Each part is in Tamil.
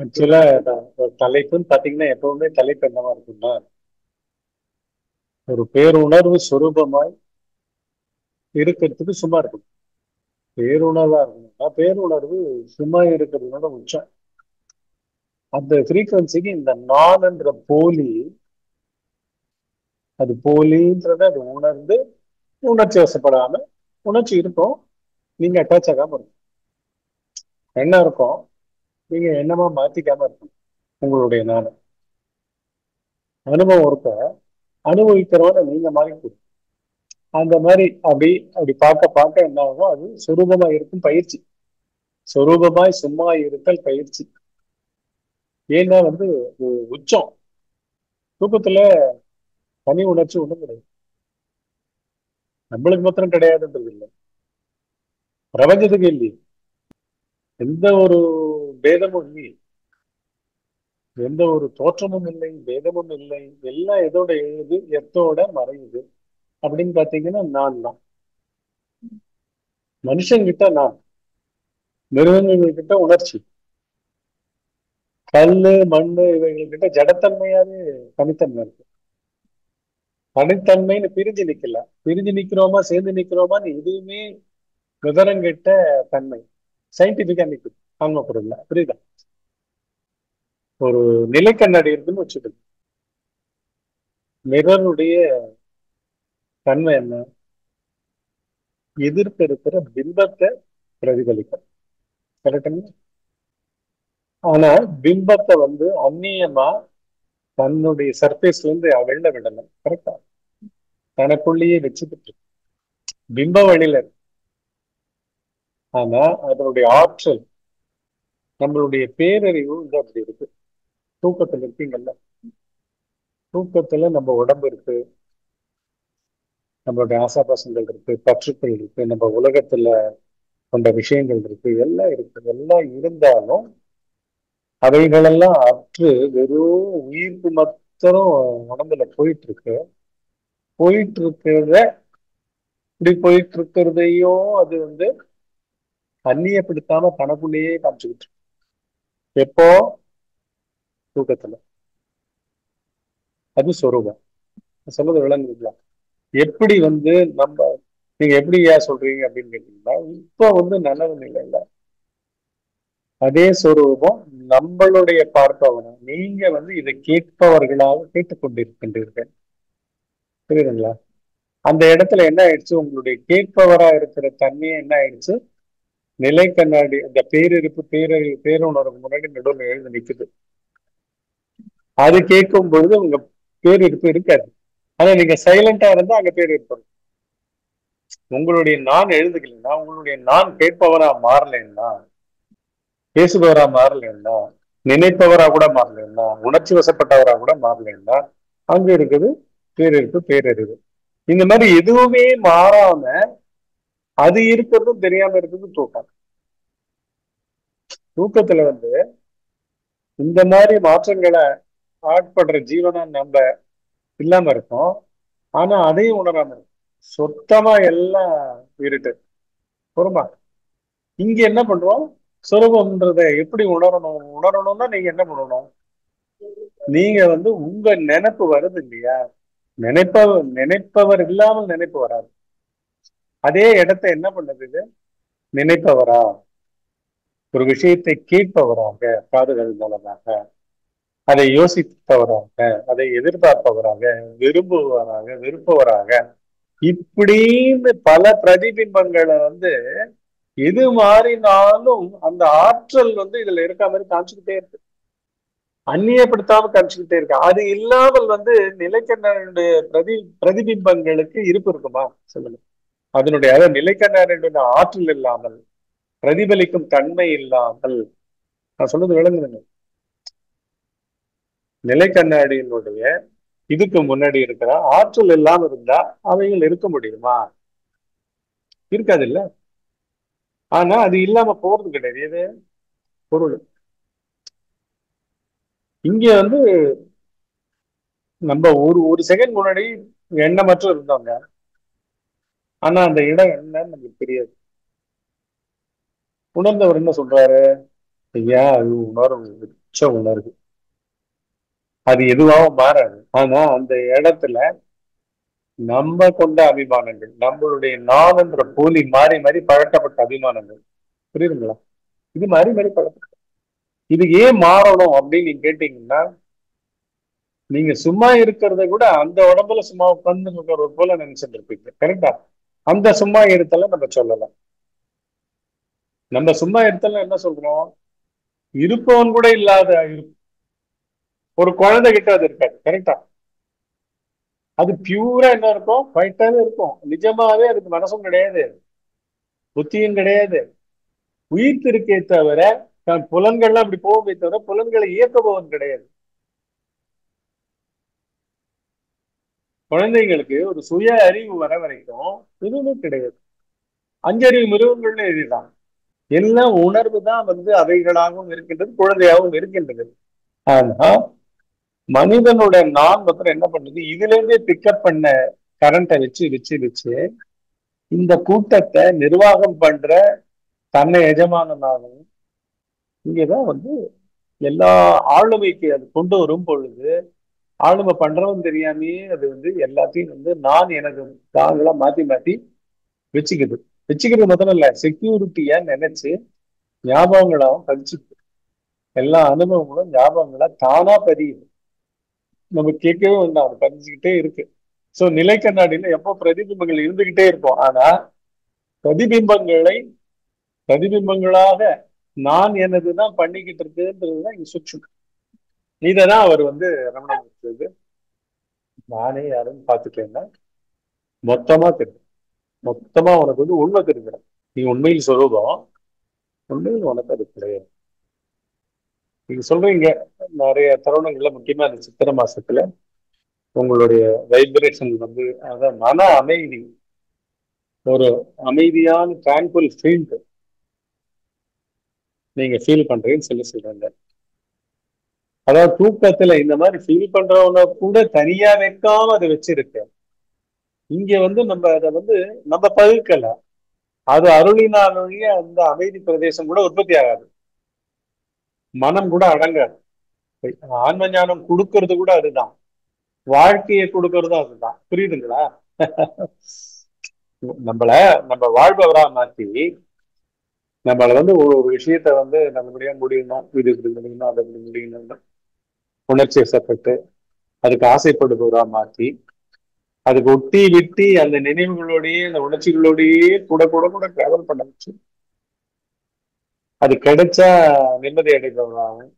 ஆக்சுவலா தலைப்புன்னு பாத்தீங்கன்னா எப்பவுமே தலைப்பு என்னவா இருக்கும்னா, ஒரு பேருணர்வு சொரூபமாய் இருக்கிறதுக்கு சும்மா இருக்கணும். பேருணர்வா இருக்கணும்னா பேருணர்வு சும்மா இருக்கிறதுனால உச்சம். அந்த ஃப்ரீக்குவன்சிக்கு இந்த நான்ன்ற போலி, அது போலின்றத அது உணர்ந்து உணர்ச்சி வசப்படாம, உணர்ச்சி இருக்கும், நீங்க அட்டாச் ஆகாம இருக்கும். எண்ணம் இருக்கும், நீங்க எண்ணமா மாத்திக்காம இருக்கணும். உங்களுடைய நான் அனுபவம் இருக்க, அனுபவிக்கிறவன நீங்க மாறிக்கணும். அந்த மாதிரி அப்படி அப்படி பார்க்க பார்க்க என்ன ஆகும், அது சொரூபமா இருக்கும் பயிற்சி. சொரூபமாய் சும்மா இருத்தல் பயிற்சி. ஏன்னா உச்சம். தூக்கத்துல தனி உணர்ச்சி ஒண்ணும் கிடையாது. நம்மளுக்கு மாத்திரம் கிடையாதுன்றது இல்லை, பிரபஞ்சத்துக்கு இல்லையே. எந்த ஒரு பேதமும் இல்லை, எந்த ஒரு தோற்றமும் இல்லை, பேதமும் இல்லை. எல்லாம் எதோட எழுது, எத்தோட மறையுது அப்படின்னு பாத்தீங்கன்னா நான் தான். மனுஷங்கிட்ட நான், மிருகங்கள் கிட்ட உணர்ச்சி, கல்லு மண்ணு இவைகள்கிட்ட ஜடத்தன்மையாவே தனித்தன்மை இருக்கு. தனித்தன்மைன்னு பிரிஞ்சு நிக்கல. பிரிஞ்சு நிக்கிறோமா சேர்ந்து நிக்கிறோமான்னு எதுவுமே விவரம் கெட்ட தன்மை. சயின்டிபிக்கா நிக்குது ஆன்ம பொருள்ல, புரியுதா? ஒரு நிலைக்கண்ணாடி இருக்குன்னு வச்சுக்கோங்க. மிரருடைய தன்மை என்ன? எதிர்க்க இருக்கிற பிம்பத்தை பிரதிபலிக்கும். கரெக்டுங்களா? ஆனா பிம்பத்தை அந்நியமா தன்னுடைய சர்ஃபேஸ்ல இருந்து வெளில விடணும். கரெக்டா? தனக்குள்ளேயே வச்சுக்கிட்டு இருக்கு. பிம்ப வழியில இருக்கு. ஆனா அதனுடைய ஆற்றல், நம்மளுடைய பேரறிவு அப்படி இருக்கு. தூக்கத்துல இருக்கீங்கல்ல, தூக்கத்துல நம்ம உடம்பு இருக்கு, நம்மளுடைய ஆசாபாசங்கள் இருக்கு, பற்றுக்கள் இருக்கு, நம்ம உலகத்துல கொண்ட விஷயங்கள் இருக்கு, எல்லாம் இருக்கு. எல்லாம் இருந்தாலும் அவைகளெல்லாம் அற்று வெறும் உயிர்ப்பு மாத்திரம் உடம்புல போயிட்டு இருக்கு. போயிட்டு இருக்கிறத, இப்படி போயிட்டு இருக்கிறதையும் அது அந்நியப்படுத்தாம தனக்குள்ளேயே காமிச்சுக்கிட்டு இருக்கு. எப்போ? தூக்கத்துல. அது சொரூபம். நான் சொல்றது விளங்குதுங்களா? எப்படி நம்ம, நீங்க எப்படி ஏன் சொல்றீங்க அப்படின்னு கேட்டீங்கன்னா, இப்போ நனவு நிலையில அதே சொரூபம் நம்மளுடைய பார்ப்பவனா, நீங்க இதை கேட்பவர்களாக கேட்டுக்கொண்டிருக்கின்றீர்கள். புரியுதுங்களா? அந்த இடத்துல என்ன ஆயிடுச்சு, உங்களுடைய கேட்பவரா இருக்கிற தன்மையை என்ன ஆயிடுச்சு, நிலை கண்ணாடி அந்த பேரிருப்பு பேரறிவு பேருணர்வு முன்னாடி நடுவில் எழுந்து நிக்குது. அது கேட்கும் பொழுது உங்க பேரிருப்பு இருக்காது. ஆனா நீங்க சைலண்டா இருந்தா அங்க பேர் இருப்பாங்க. உங்களுடைய நான் எழுதுக்கலைன்னா, உங்களுடைய நான் கேட்பவரா மாறலைன்னா, பேசுபவரா மாறலைன்னா, நினைப்பவரா கூட மாறலைன்னா, உணர்ச்சி வசப்பட்டவரா கூட மாறலைன்னா, அங்க இருக்குது பேரிருப்பு பேரறிவு. இந்த மாதிரி எதுவுமே மாறாம அது இருக்கிறதும் தெரியாம இருக்கிறது தூக்கம். தூக்கத்துல இந்த மாதிரி மாற்றங்களை ஆட்படுற ஜீவனா நம்ம இல்லாம இருக்கோம். ஆனா அதையும் உணராம இருக்கும். சொத்தமா எல்லாம் இருட்டு. பொறுமா. இங்க என்ன பண்றோம்? சொரூபம்ன்றதை எப்படி உணரணும்? உணரணும்னா நீங்க என்ன பண்ணணும்? நீங்க உங்க நினைப்பு வருது இல்லையா? நினைப்பவர் இல்லாமல் நினைப்பு வராது. அதே இடத்தை என்ன பண்ணுது இது? நினைப்பவரா, ஒரு விஷயத்தை கேட்பவராக காதுகள் மூலமாக, அதை யோசிப்பவராக, அதை எதிர்பார்ப்பவராக, விரும்புவராக, வெறுப்பவராக, இப்படின்னு பல பிரதிபிம்பங்களை எது மாறினாலும் அந்த ஆற்றல் இதுல இருக்க மாதிரி காமிச்சுக்கிட்டே இருக்கு. அந்நியப்படுத்தாம காமிச்சுக்கிட்டே இருக்கு. அது இல்லாமல் நிலைக்கண்ணனுடைய பிரதிபிம்பங்களுக்கு இருப்பு இருக்குமா? சொல்லுங்க. அதனுடைய அதாவது நிலைக்கண்ணனுடைய ஆற்றல் இல்லாமல், பிரதிபலிக்கும் தன்மை இல்லாமல், நான் சொல்றது விளங்குதுங்க. நிலை கண்ணாடியினுடைய இதுக்கு முன்னாடி இருக்கிற ஆற்றல் இல்லாம இருந்தா அவைகள் இருக்க முடியுமா? இருக்காது இல்ல. ஆனா அது இல்லாம போறது கிடையாது. எது? பொருள். இங்க நம்ம ஒரு ஒரு செகண்ட் முன்னாடி எண்ணமற்ற இருந்தோங்க. ஆனா அந்த இடம் என்னன்னு நமக்கு தெரியாது. உணர்ந்தவர் என்ன சொல்றாரு? ஐயா அது உணர்வு, உணர்வு. அது எதுவாகவும் மாறாது. ஆனா அந்த இடத்துல நம்ம கொண்ட அபிமானங்கள், நம்மளுடைய நான் என்ற போலி மாறி மாறி பழக்கப்பட்ட அபிமானங்கள், புரியுதுங்களா? இது மாறி மாறி பழக்கம். இது ஏன் மாறணும் அப்படின்னு நீங்க கேட்டீங்கன்னா, நீங்க சும்மா இருக்கிறத கூட அந்த உடம்புல சும்மா உட்கார்ந்து இருக்கிற போல நினைச்சிட்டு இருப்பீங்க. கரெக்டா? அந்த சும்மா இருத்தல நம்ம சொல்லலாம். நம்ம சும்மா இருத்தல என்ன சொல்றோம்? இருப்பவன் கூட இல்லாத ஒரு குழந்தை கிட்ட அது இருக்காது. கரெக்டா? அது பியூரா என்ன இருக்கும்? ஃபைட்டாவே இருக்கும். நிஜமாவே அதுக்கு மனசும் கிடையாது, புத்தியும் கிடையாது. உயிர்த்து இருக்கே தவிர தன் புலன்கள்லாம் அப்படி போகவே தவிர புலன்களை இயக்குபவன் கிடையாது. குழந்தைங்களுக்கு ஒரு சுய அறிவு வர வரைக்கும் எதுவுமே கிடையாது. அஞ்சறிவு மிருகங்கள்னு இதுதான். எல்லாம் உணர்வு தான் வந்து அவைகளாகவும் இருக்கின்றது, குழந்தையாகவும் இருக்கின்றது. ஆனா மனிதனோட நான் மாத்திரம் என்ன பண்ணுது, இதுல இருந்தே பிக்கப் பண்ண கரண்ட்டை வச்சு வச்சு வச்சு இந்த கூட்டத்தை நிர்வாகம் பண்ற தன்னை எஜமானனாகவும் இங்கதான் வந்து எல்லா ஆளுமைக்கு அது கொண்டு வரும் பொழுது, ஆளுமை பண்றவன் தெரியாமையே அது வந்து எல்லாத்தையும் வந்து நான் எனக்கு தாங்களா மாத்தி மாத்தி வச்சுக்குது. வச்சுக்கிறது மாத்திரம் இல்ல, செக்யூரிட்டியா நினைச்சு ஞாபகங்களாகவும் பதிச்சு எல்லா அனுபவங்களும் ஞாபகங்களா தானா பதியுது. நம்ம கேட்கவே வேண்டாம், அது பதிஞ்சுக்கிட்டே இருக்கு. சோ நிலை கண்ணாடியில எப்போ பிரதிபிம்பங்கள் இருந்துகிட்டே இருக்கும். ஆனா பிரதிபிம்பங்களை பிரதிபிம்பங்களாக நான் எனதுதான் பண்ணிக்கிட்டு இருக்குன்றதுதான் இங்க சுற்று. இதைதான் அவர் வந்து ரமண மகர்ஷி நானே யாருன்னு பாத்துட்டேன்னா மொத்தமா தெரியும். மொத்தமா உனக்கு வந்து உண்மை தெரிஞ்சிடும். நீ உண்மையில் சொல்லுவோம், உண்மையில் உனக்கு அது கிடையாது. நீங்க சொல்றீங்க நிறைய தருணங்கள்ல, முக்கியமா அந்த சித்திரை மாசத்துல உங்களுடைய வைப்ரேஷன் வந்து அதான் மன அமைதி, ஒரு அமைதியான டிராங்குவல் ஃபீல்டு நீங்க ஃபீல் பண்றீங்கன்னு சொல்லி சொல்றாங்க. அதாவது தூக்கத்துல இந்த மாதிரி ஃபீல் பண்றவங்க கூட தனியா வைக்காம அதை வச்சிருக்கு. இங்க வந்து நம்ம அதை வந்து நம்ம பகுக்கல, அது அருளினாலேயே அந்த அமைதி பிரதேசம் கூட உற்பத்தி ஆகாது, மனம் கூட அடங்காது. ஆன்ம ஞானம் கொடுக்கறது கூட அதுதான், வாழ்க்கையை கொடுக்கறதும் அதுதான். புரியுதுங்களா? நம்மள நம்ம வாழ்பவரா மாத்தி நம்மள வந்து ஒரு ஒரு விஷயத்த வந்து நல்லபடியா முடியணும், இது இப்படி முடியணும், அதை இப்படி முடியணும் உணர்ச்சி வசப்பட்டு அதுக்கு ஆசைப்படுபவரா மாத்தி அதுக்கு ஒட்டி விட்டி அந்த நினைவுகளோடையே அந்த உணர்ச்சிகளோடையே கூட கூட கூட டிராவல் பண்ண வச்சு அது கிடைச்சா நிம்மதி அடைபவராகவும்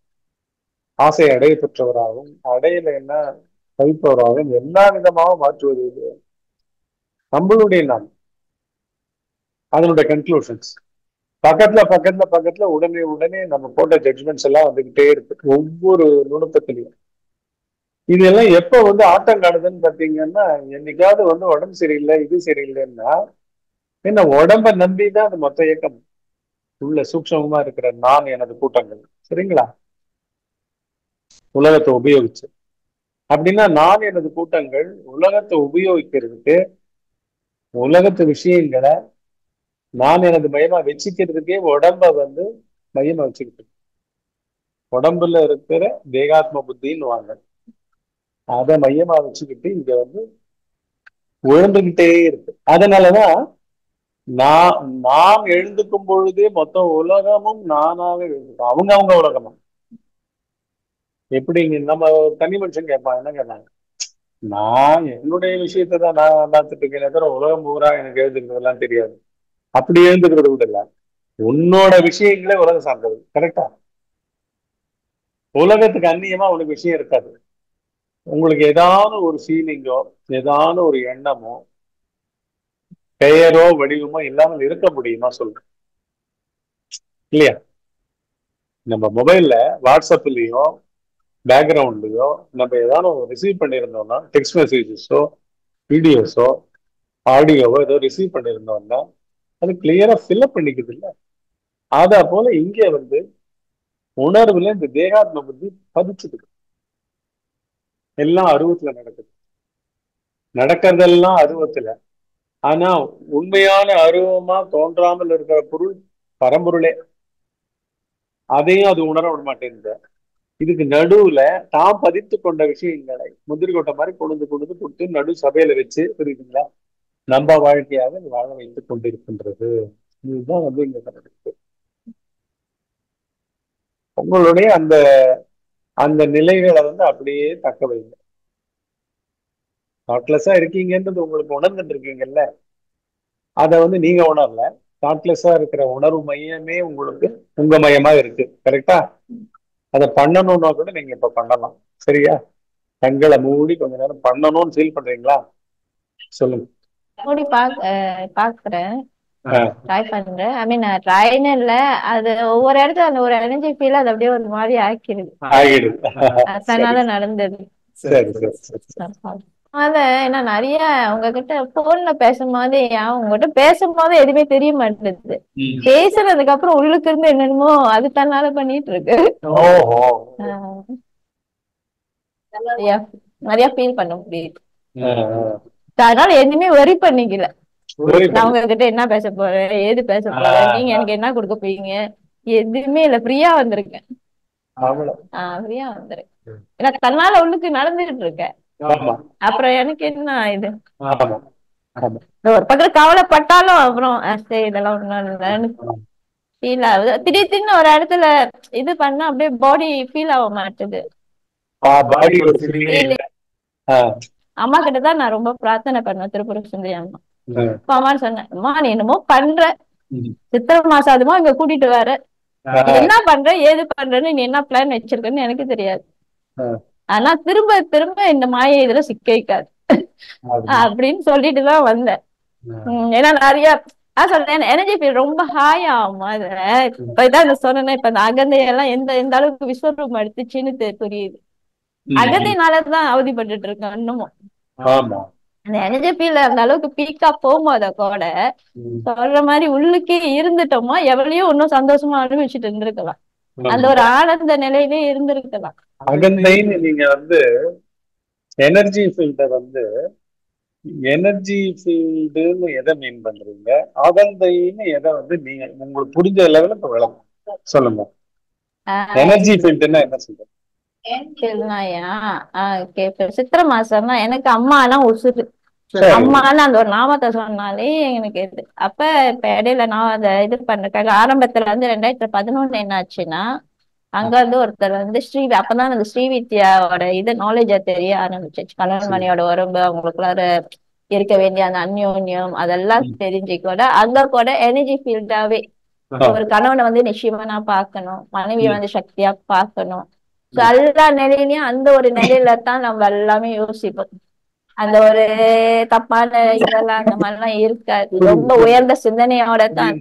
ஆசை அடைய பெற்றவராகவும் அடையில என்ன தவிப்பவராகவும் எல்லா விதமாகவும் மாற்றுவது இது நம்மளுடைய நான். அதனுடைய கன்க்ளூஷன்ஸ் பக்கத்துல பக்கத்துல பக்கத்துல உடனே உடனே நம்ம போட்ட ஜட்ஜ்மெண்ட்ஸ் எல்லாம் வந்துகிட்டே இருக்கு ஒவ்வொரு நுணுக்கத்திலையும். இதெல்லாம் எப்ப வந்து ஆட்டம் காணுதுன்னு பாத்தீங்கன்னா, என்னைக்காவது வந்து உடம்பு சரியில்லை இது சரியில்லைன்னா என்ன உடம்ப நம்பிதான் அது மொத்த இயக்கம். உள்ள சூக்ஷமமா இருக்கிற நான் எனது கூட்டங்கள், சரிங்களா, உலகத்தை உபயோகிச்சு அப்படின்னா நான் எனது கூட்டங்கள் உலகத்தை உபயோகிக்கிறதுக்கு உலகத்து விஷயங்களை நான் எனது மையமா வச்சுக்கிறதுக்கே உடம்ப வந்து மையமா வச்சுக்கிட்டு உடம்புல இருக்கிற தேகாத்ம புத்தின்னு வாங்க, அதை மையமா வச்சுக்கிட்டு இங்க வந்து உழந்துகிட்டே இருக்கு. அதனாலதான் நான் நான் எழுந்துக்கும் பொழுதே மொத்த உலகமும் நானாக எழுந்துக்கும். அவங்க அவங்க உலகமா எப்படி நம்ம தனி மனுஷன் கேட்பான், என்ன கேட்பாங்க, நான் என்னுடைய விஷயத்தை தான் நான் பார்த்துட்டு இருக்கேன் தவிர உலகம் பூரா எனக்கு எழுதுக்கிறதெல்லாம் தெரியாது. அப்படி எழுந்துக்கிறது கூட இல்ல, உன்னோட விஷயங்களே உலகம் சார்ந்தது. கரெக்டா? உலகத்துக்கு அந்நியமா உனக்கு விஷயம் இருக்காது. உங்களுக்கு ஏதாவது ஒரு ஃபீலிங்கோ ஏதாவது ஒரு எண்ணமோ பெயரோ வடிவமோ இல்லாமல் இருக்க முடியுமா சொல்லுங்க, இல்லையா? நம்ம மொபைல்ல வாட்ஸ்அப்லயோ பேக்ரவுண்ட்லயோ நம்ம ஏதாவது ரிசீவ் பண்ணியிருந்தோம்னா, டெக்ஸ்ட் மெசேஜஸோ வீடியோஸோ ஆடியோவோ ஏதோ ரிசீவ் பண்ணியிருந்தோம்னா அது கிளியரா ஃபில்அப் பண்ணிக்குது இல்ல. அதா போல இங்க வந்து உணர்வுல இந்த தேகாத்ம புத்தி பதிச்சுது. எல்லாம் அருவத்துல நடக்குது, நடக்கிறதெல்லாம் அருவத்துல. ஆனா உண்மையான அருவமா தோன்றாமல் இருக்கிற பொருள் பரம்பொருளே, அதையும் அது உணர விட மாட்டேங்குது. இதுக்கு நடுவுல தான் பதித்து கொண்ட விஷயங்களை முந்திரி கொட்டை மாதிரி கொண்டு கொண்டு கொடுத்து நடு சபையில வச்சு, புரியுதுங்களா, நம்ம வாழ்க்கையாக வாழ வைத்துக் கொண்டிருக்கின்றது. இதுதான் வந்து இங்க நடக்குது. உங்களுடைய அந்த அந்த நிலைகளை வந்து அப்படியே தக்க வைங்க. தாட்லெஸ்ஸா இருக்கீங்கன்றது உங்களுக்கு உணர்ந்துட்டு இருக்கீங்கல்ல, அதை வந்து நீங்க உணரல. தாட்லெஸ்ஸா இருக்கிற உணர்வு மையமே உங்களுக்கு உங்க மையமா இருக்கு. கரெக்டா? அதை பண்ணணும்னா கூட நீங்க இப்ப பண்ணலாம். சரியா? கண்களை மூடி கொஞ்ச நேரம் பண்ணணும்னு ஃபீல் பண்றீங்களா? சொல்லுங்க. மூடி பாக்குறேன், ஆஹ் ட்ரை பண்றேன். ஐ மீன் ட்ரைன்னு இல்ல, அது ஒவ்வொரு இடத்துல அந்த ஒரு எனர்ஜி ஃபீல் அது அப்படியே ஒரு மாதிரி ஆக்கிடுது. ஆகிடுது. சரி அதனால நடந்தது. சரி சரி சரி சரி. அத ஏன்னா நிறைய உங்ககிட்ட போன்ல பேசும்போது உங்ககிட்ட பேசும்போது எதுவுமே தெரிய மாட்டேங்குது. பேசுறதுக்கு அப்புறம் உள்ளுக்கு இருந்து என்னென்னமோ அது தன்னால பண்ணிட்டு இருக்கு. ஓஹோ. நிறைய நிறைய ஃபீல் பண்ண முடியுது. ஆஹ் அதனால எதுவுமே வரி பண்ணிக்கல. worry நான் பண்ணு. உங்ககிட்ட என்ன பேச போறேன், ஏது பேச போறேன், நீங்க எனக்கு என்ன கொடுக்க போறீங்க, எதுவுமே இல்ல. ஃப்ரீயா வந்திருக்கேன். அவ்வளவு. ஃப்ரீயா வந்திருக்கேன். எனக்கு தன்னால உள்ளுக்கு நடந்துகிட்டு இருக்கேன். ஆமா அப்புறம் எனக்கு என்ன இது, ஆமா ஆமா. ஒரு பக்கம் கவலைப்பட்டாலும் அப்புறம் சரி இதெல்லாம் ஒண்ணும் இல்லைன்னு ஃபீல் ஆகுது. திடீர்னு ஒரு இடத்துல இது பண்ணா அப்படியே பாடி ஃபீல் ஆக மாட்டுது. பாடி ஒரு ஃபீலிங்கே இல்லை. அம்மா கிட்டதான் நான் ரொம்ப பிரார்த்தனை பண்ணேன், திருப்புர சுந்தரி அம்மா. ஆஹ் இப்ப அம்மா சொன்னேன், அம்மா நீ என்னமோ பண்ற, ம். சித்திரை மாசம் அதுமா இங்க கூட்டிட்டு வர, ஆஹ் என்ன பண்ற ஏது பண்றன்னு நீ என்ன பிளான் வச்சிருக்கன்னு எனக்கு தெரியாது. ஆஹ் ஆனா திரும்ப திரும்ப இந்த மாயை இதுல சிக்க வைக்காது அப்படி. அப்படின்னு சொல்லிட்டுதான் வந்தேன். ஆஹ் ஏன்னா நிறைய நான் சொல்றேன் எனர்ஜி ஃபீல் ரொம்ப ஹாய் ஆகுமா இதுல. இப்ப இதான் இந்த சொன்னேன்னா, இப்ப இந்த அகந்தையெல்லாம் எந்த அளவுக்கு விஸ்வரூபம் எடுத்துச்சுன்னு புரியுது. அகந்தையினாலதான் அவதிப்பட்டுட்டு இருக்கேன் இன்னமும். ஆமா. அந்த எனர்ஜி ஃபீல் அந்த அளவுக்கு பீக்கா போகும்போத கூட ம். சொல்ற மாதிரி உள்ளுக்கே இருந்துட்டோமா எவ்வளையும் இன்னும் சந்தோஷமா அனுபவிச்சுட்டு இருந்திருக்கலாம். அந்த ஆமா. ஒரு ஆனந்த நிலையிலே இருந்திருக்கலாம். அகந்தைன்னு நீங்க வந்து எனர்ஜி ஃபீல்ட வந்து எனர்ஜி ஃபீல்டுன்னு எதை மீன் பண்றீங்க, அகந்தைன்னு எதை வந்து நீங்க உங்களுக்கு புரிஞ்ச லெவலில் இப்ப விளக்கம் சொல்லுங்க. எனர்ஜி ஃபீல்டுன்னா என்ன சொல்றீங்க? சரினாயா சித்திரை மாசம்னா எனக்கு அம்மானா உசுறு. சரி. அம்மான்னு அந்த ஒரு நாமத்தை சொன்னாலே எனக்கு இது. அப்ப இப்ப இடையில நான் அதை இது பண்றேன். ஆரம்பத்துல வந்து 2011 என்ன ஆச்சுன்னா, அங்க வந்து ஒருத்தர் வந்து அப்பதான் அந்த ஸ்ரீவித்யாவோட இது நாலேஜ தெரிய ஆரம்பிச்சிச்சு. கணவன் மணியோட உடம்பு அவங்களுக்குள்ளார இருக்க வேண்டிய அந்த அந்யோன்யம் அதெல்லாம் தெரிஞ்சு கூட அங்க கூட எனர்ஜி ஃபீல்டாவே ஒரு கணவனை வந்து நிச்சயமா நான் பார்க்கணும், மனைவியை வந்து சக்தியா பார்க்கணும். சோ எல்லா நிலையிலயும் அந்த ஒரு நிலையில தான் நம்ம எல்லாமே யோசிப்போம். அந்த ஒரு தப்பான இதெல்லாம் அந்த மாதிரிலாம் இருக்காது. ரொம்ப உயர்ந்த சிந்தனையோட தான்.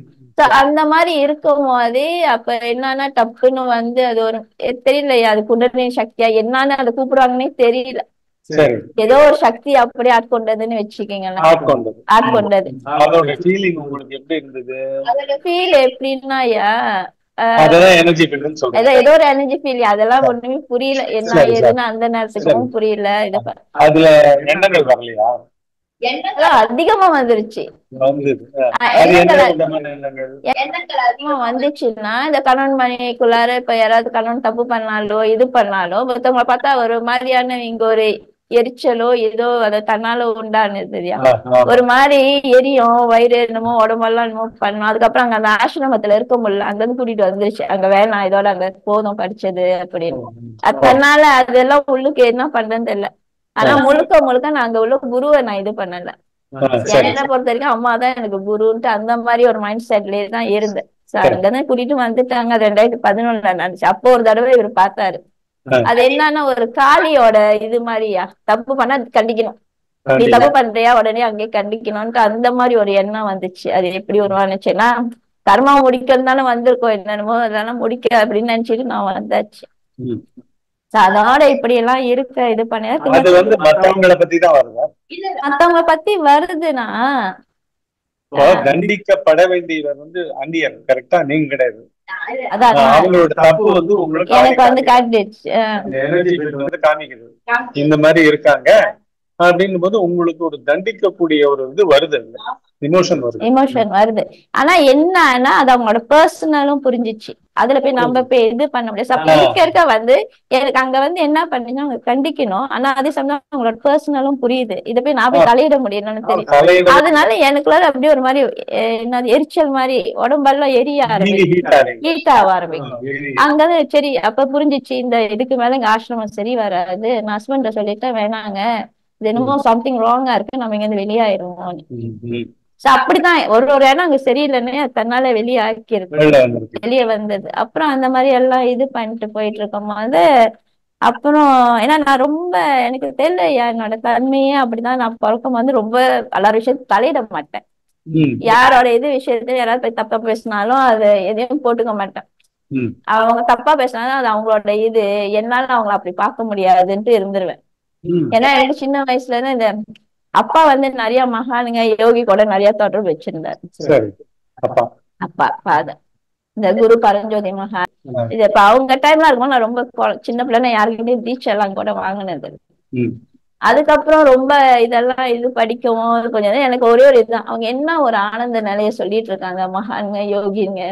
அந்த மாதிரி இருக்கும் போதே அப்ப என்னன்னா டப்புன்னு வந்து அது ஒரு தெரியலையா, அது குண்டலினி சக்தியா என்னன்னு அதை கூப்பிடுவாங்கன்னே தெரியல. சரி. ஏதோ ஒரு சக்தி அப்படி ஆட்கொண்டதுன்னு வச்சுக்கீங்களேன். ஆட்கொண்டது. ஆட்கொண்டது. அதோட ஃபீலிங் உங்களுக்கு எப்படி இருந்தது? அதோட ஃபீல் எப்படின்னாயா, அததான் எனர்ஜி ஃபீல்டுன்னு சொல்றேன். ஏதோ ஒரு எனர்ஜி ஃபீல் அதெல்லாம் ஒண்ணுமே புரியல, என்ன ஏதுன்னு அந்த நேரத்துக்கும் புரியல. இது அதுல எண்ணங்கள் வரலையா? அதிகமா வந்துருச்சு. எண்ணங்கள் அதிகமா வந்துச்சுன்னா இந்த கணவன் மனைவிக்குள்ளார இப்ப யாராவது கணவன் தப்பு பண்ணாலோ இது பண்ணாலோ மத்தவங்களை பார்த்தா ஒரு மாதிரியான இங்க ஒரு எரிச்சலோ ஏதோ அதை தன்னால உண்டானது தெரியா, ஒரு மாதிரி எரியும் வயிறு, என்னமோ உடம்பெல்லாம் என்னமோ பண்ணும். அதுக்கப்புறம் அங்க அந்த ஆசிரமத்துல இருக்க முடியல, அங்க இருந்து கூட்டிட்டு வந்துருச்சு. அங்க வேணாம், இதோட அங்க போதும் படிச்சது அப்படின்னு. அதனால அதெல்லாம் உள்ளுக்கு என்ன பண்றதுன்னு தெரியல. ஆனா முழுக்க முழுக்க நான் அங்க உள்ள குருவை நான் இது பண்ணல. என்னை பொறுத்த வரைக்கும் அம்மா தான் எனக்கு குருன்ட்டு அந்த மாதிரி ஒரு மைண்ட் செட்லயே தான் இருந்தேன். அங்கதான் கூட்டிட்டு வந்துட்டாங்க. 2011 நடந்துச்சு. அப்போ ஒரு தடவை இவர் பார்த்தாரு. அது என்னன்னா ஒரு காளியோட இது மாதிரியா, தப்பு பண்ணா கண்டிக்கணும், நீ தப்பு பண்றியா உடனே அங்கே கண்டிக்கணும்ட்டு அந்த மாதிரி ஒரு எண்ணம் வந்துச்சு. அது எப்படி உருவானுச்சுன்னா, கர்மா முடிக்கணும் தானே வந்திருக்கோம், என்னென்னமோ அதெல்லாம் முடிக்க அப்படின்னு நினைச்சிட்டு நான் வந்தாச்சு. அதோட இப்படி எல்லாம் இருக்க இது பண்ண மத்தவங்களை பத்தி தான் வருதா? மத்தவங்க பத்தி வருதுன்னா தண்டிக்கப்பட வேண்டியவர் வந்து அந்நியர், கரெக்டா? நீங்க கிடையாது. அவங்களோட தப்பு வந்து உங்களுக்கு எனக்கு வந்து காட்டிடுச்சு. எனர்ஜி ஃபீல்ட் வந்து காமிக்குது இந்த மாதிரி இருக்காங்க அப்படின்னும் போது உங்களுக்கு ஒரு தண்டிக்கக்கூடிய ஒரு இது வருது. எமோஷன் வருது. ஆனா என்னன்னா அது அவங்களோட பர்சனலும் புரிஞ்சிச்சு. அதுல போய் நம்ம போய் இது பண்ண முடியாது. அப்ப இருக்க வந்து எனக்கு அங்க வந்து என்ன பண்ணுங்க அவங்க கண்டிக்கணும். ஆனா அதே சமயம் அவங்களோட பர்சனலும் புரியுது. இதை போய் நான் போய் தலையிட முடியும்னு தெரியும். அதனால எனக்குள்ள அப்படியே ஒரு மாதிரி என்னது எரிச்சல் மாதிரி உடம்பெல்லாம் எரிய ஹீட் ஆக ஆரம்பிக்கும். அங்கதான் சரி அப்ப புரிஞ்சிச்சு இந்த இதுக்கு மேல எங்க ஆசிரமம் சரி வராது. நான் ஹஸ்பண்ட சொல்லிட்டேன் வேணாங்க, இது என்னமோ சம்திங் ராங்கா இருக்கு, நம்ம இங்க இருந்து வெளியாயிருவோம். அப்படிதான் ஒரு இடம் அங்க சரியில்லைன்னே தன்னால வெளியே ஆக்கிருக்கு, வெளியே வந்தது. அப்புறம் அந்த மாதிரி எல்லாம் இது பண்ணிட்டு போயிட்டு இருக்கும் போது அப்புறம் ஏன்னா நான் ரொம்ப எனக்கு தெரியல என்னோட தன்மையே அப்படிதான். நான் பிறக்கும் வந்து ரொம்ப எல்லா விஷயத்தையும் தலையிட மாட்டேன். யாரோட இது விஷயத்த யாராவது போய் தப்பா பேசினாலும் அது எதையும் போட்டுக்க மாட்டேன். அவங்க தப்பா பேசினாலும் அது அவங்களோட இது, என்னால அவங்கள அப்படி பார்க்க முடியாதுன்ட்டு இருந்துருவேன். ஏன்னா எனக்கு சின்ன வயசுல இருந்து இந்த அப்பா வந்து நிறைய மகானுங்க யோகி கூட நிறைய தொடர்பு வச்சிருந்தாரு. அப்பா ஃபாதர் இந்த குரு பரஞ்சோதி மகான் இது இப்ப அவங்க டைம்ல இருக்கும்போது நான் ரொம்ப சின்ன பிள்ளைன்னா யாருக்கிட்டையும் தீட்சை எல்லாம் கூட வாங்கினது. அதுக்கப்புறம் ரொம்ப இதெல்லாம் இது படிக்கவும் கொஞ்சம் எனக்கு ஒரே ஒரு இதுதான், அவங்க என்ன ஒரு ஆனந்த நிலைய சொல்லிட்டு இருக்காங்க மகான்ங்க யோகிங்க,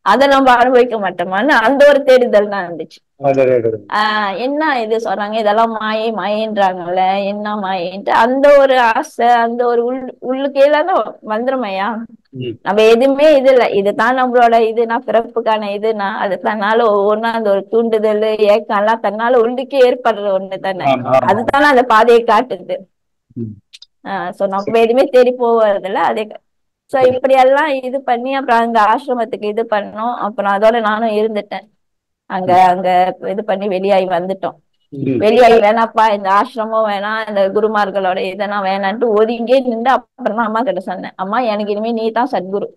அதை நம்ம அனுபவிக்க மாட்டோமான்னு அந்த ஒரு தேடுதல் தான் இருந்துச்சு. என்ன இது சொல்றாங்க இதெல்லாம் மாயை மாயன்றாங்கல்ல, என்ன மாயின்ட்டு அந்த ஒரு ஆசை, அந்த ஒரு உள்ளுக்கேதான் வந்துருமையா. நம்ம எதுவுமே இது இல்ல, இதுதான் நம்மளோட இதுனா பிறப்புக்கான இதுனா அது தன்னால ஒவ்வொன்னா அந்த ஒரு தூண்டுதல் ஏக்கம் எல்லாம் தன்னால உள்ளுக்கே ஏற்படுற ஒண்ணு தானே, அதுதானே அந்த பாதையை காட்டுது. சோ நம்ம எதுவுமே தேடி போவதில்ல அதே. சோ இப்படி எல்லாம் இது பண்ணி அப்புறம் அங்க ஆசிரமத்துக்கு இது பண்ணோம். அப்புறம் அதோட நானும் இருந்துட்டேன் அங்க இது பண்ணி வெளியாகி வந்துட்டோம். வெளியாகி வேணாப்பா இந்த ஆசிரமம் வேணாம், இந்த குருமார்களோட இதெல்லாம் வேணான்ட்டு ஒதுங்கே நின்று அப்புறம் தான் அம்மா கிட்ட சொன்னேன், அம்மா எனக்கு இனிமே நீ தான் சத்குரு,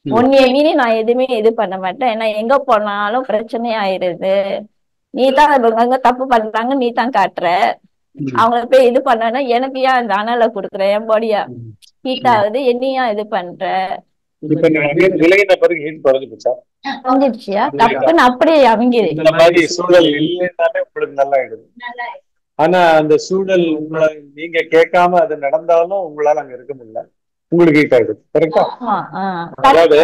உன்னைய மீறி நான் எதுவுமே இது பண்ண மாட்டேன், ஏன்னா எங்க போனாலும் பிரச்சனை ஆயிருது, நீ தான் அங்க தப்பு பண்றாங்க நீ தான் காட்டுற, அவங்கள போய் இது பண்ணனா எனக்கு ஏன் அந்த அனலை கொடுக்குற, என் பாடியா ஹீட் ஆகுது, என்னையா இது பண்ற. அப்படியே அவங்க சூழல் இல்லைன்னாலே உங்களுக்கு நல்லா ஆயிடுது. ஆனா அந்த சூழல் உங்களை நீங்க கேட்காம அது நடந்தாலும் உங்களால அங்க இருக்க முடியல, உங்களுக்கு ஹீட் ஆயிடுது. கரெக்டா? அதாவது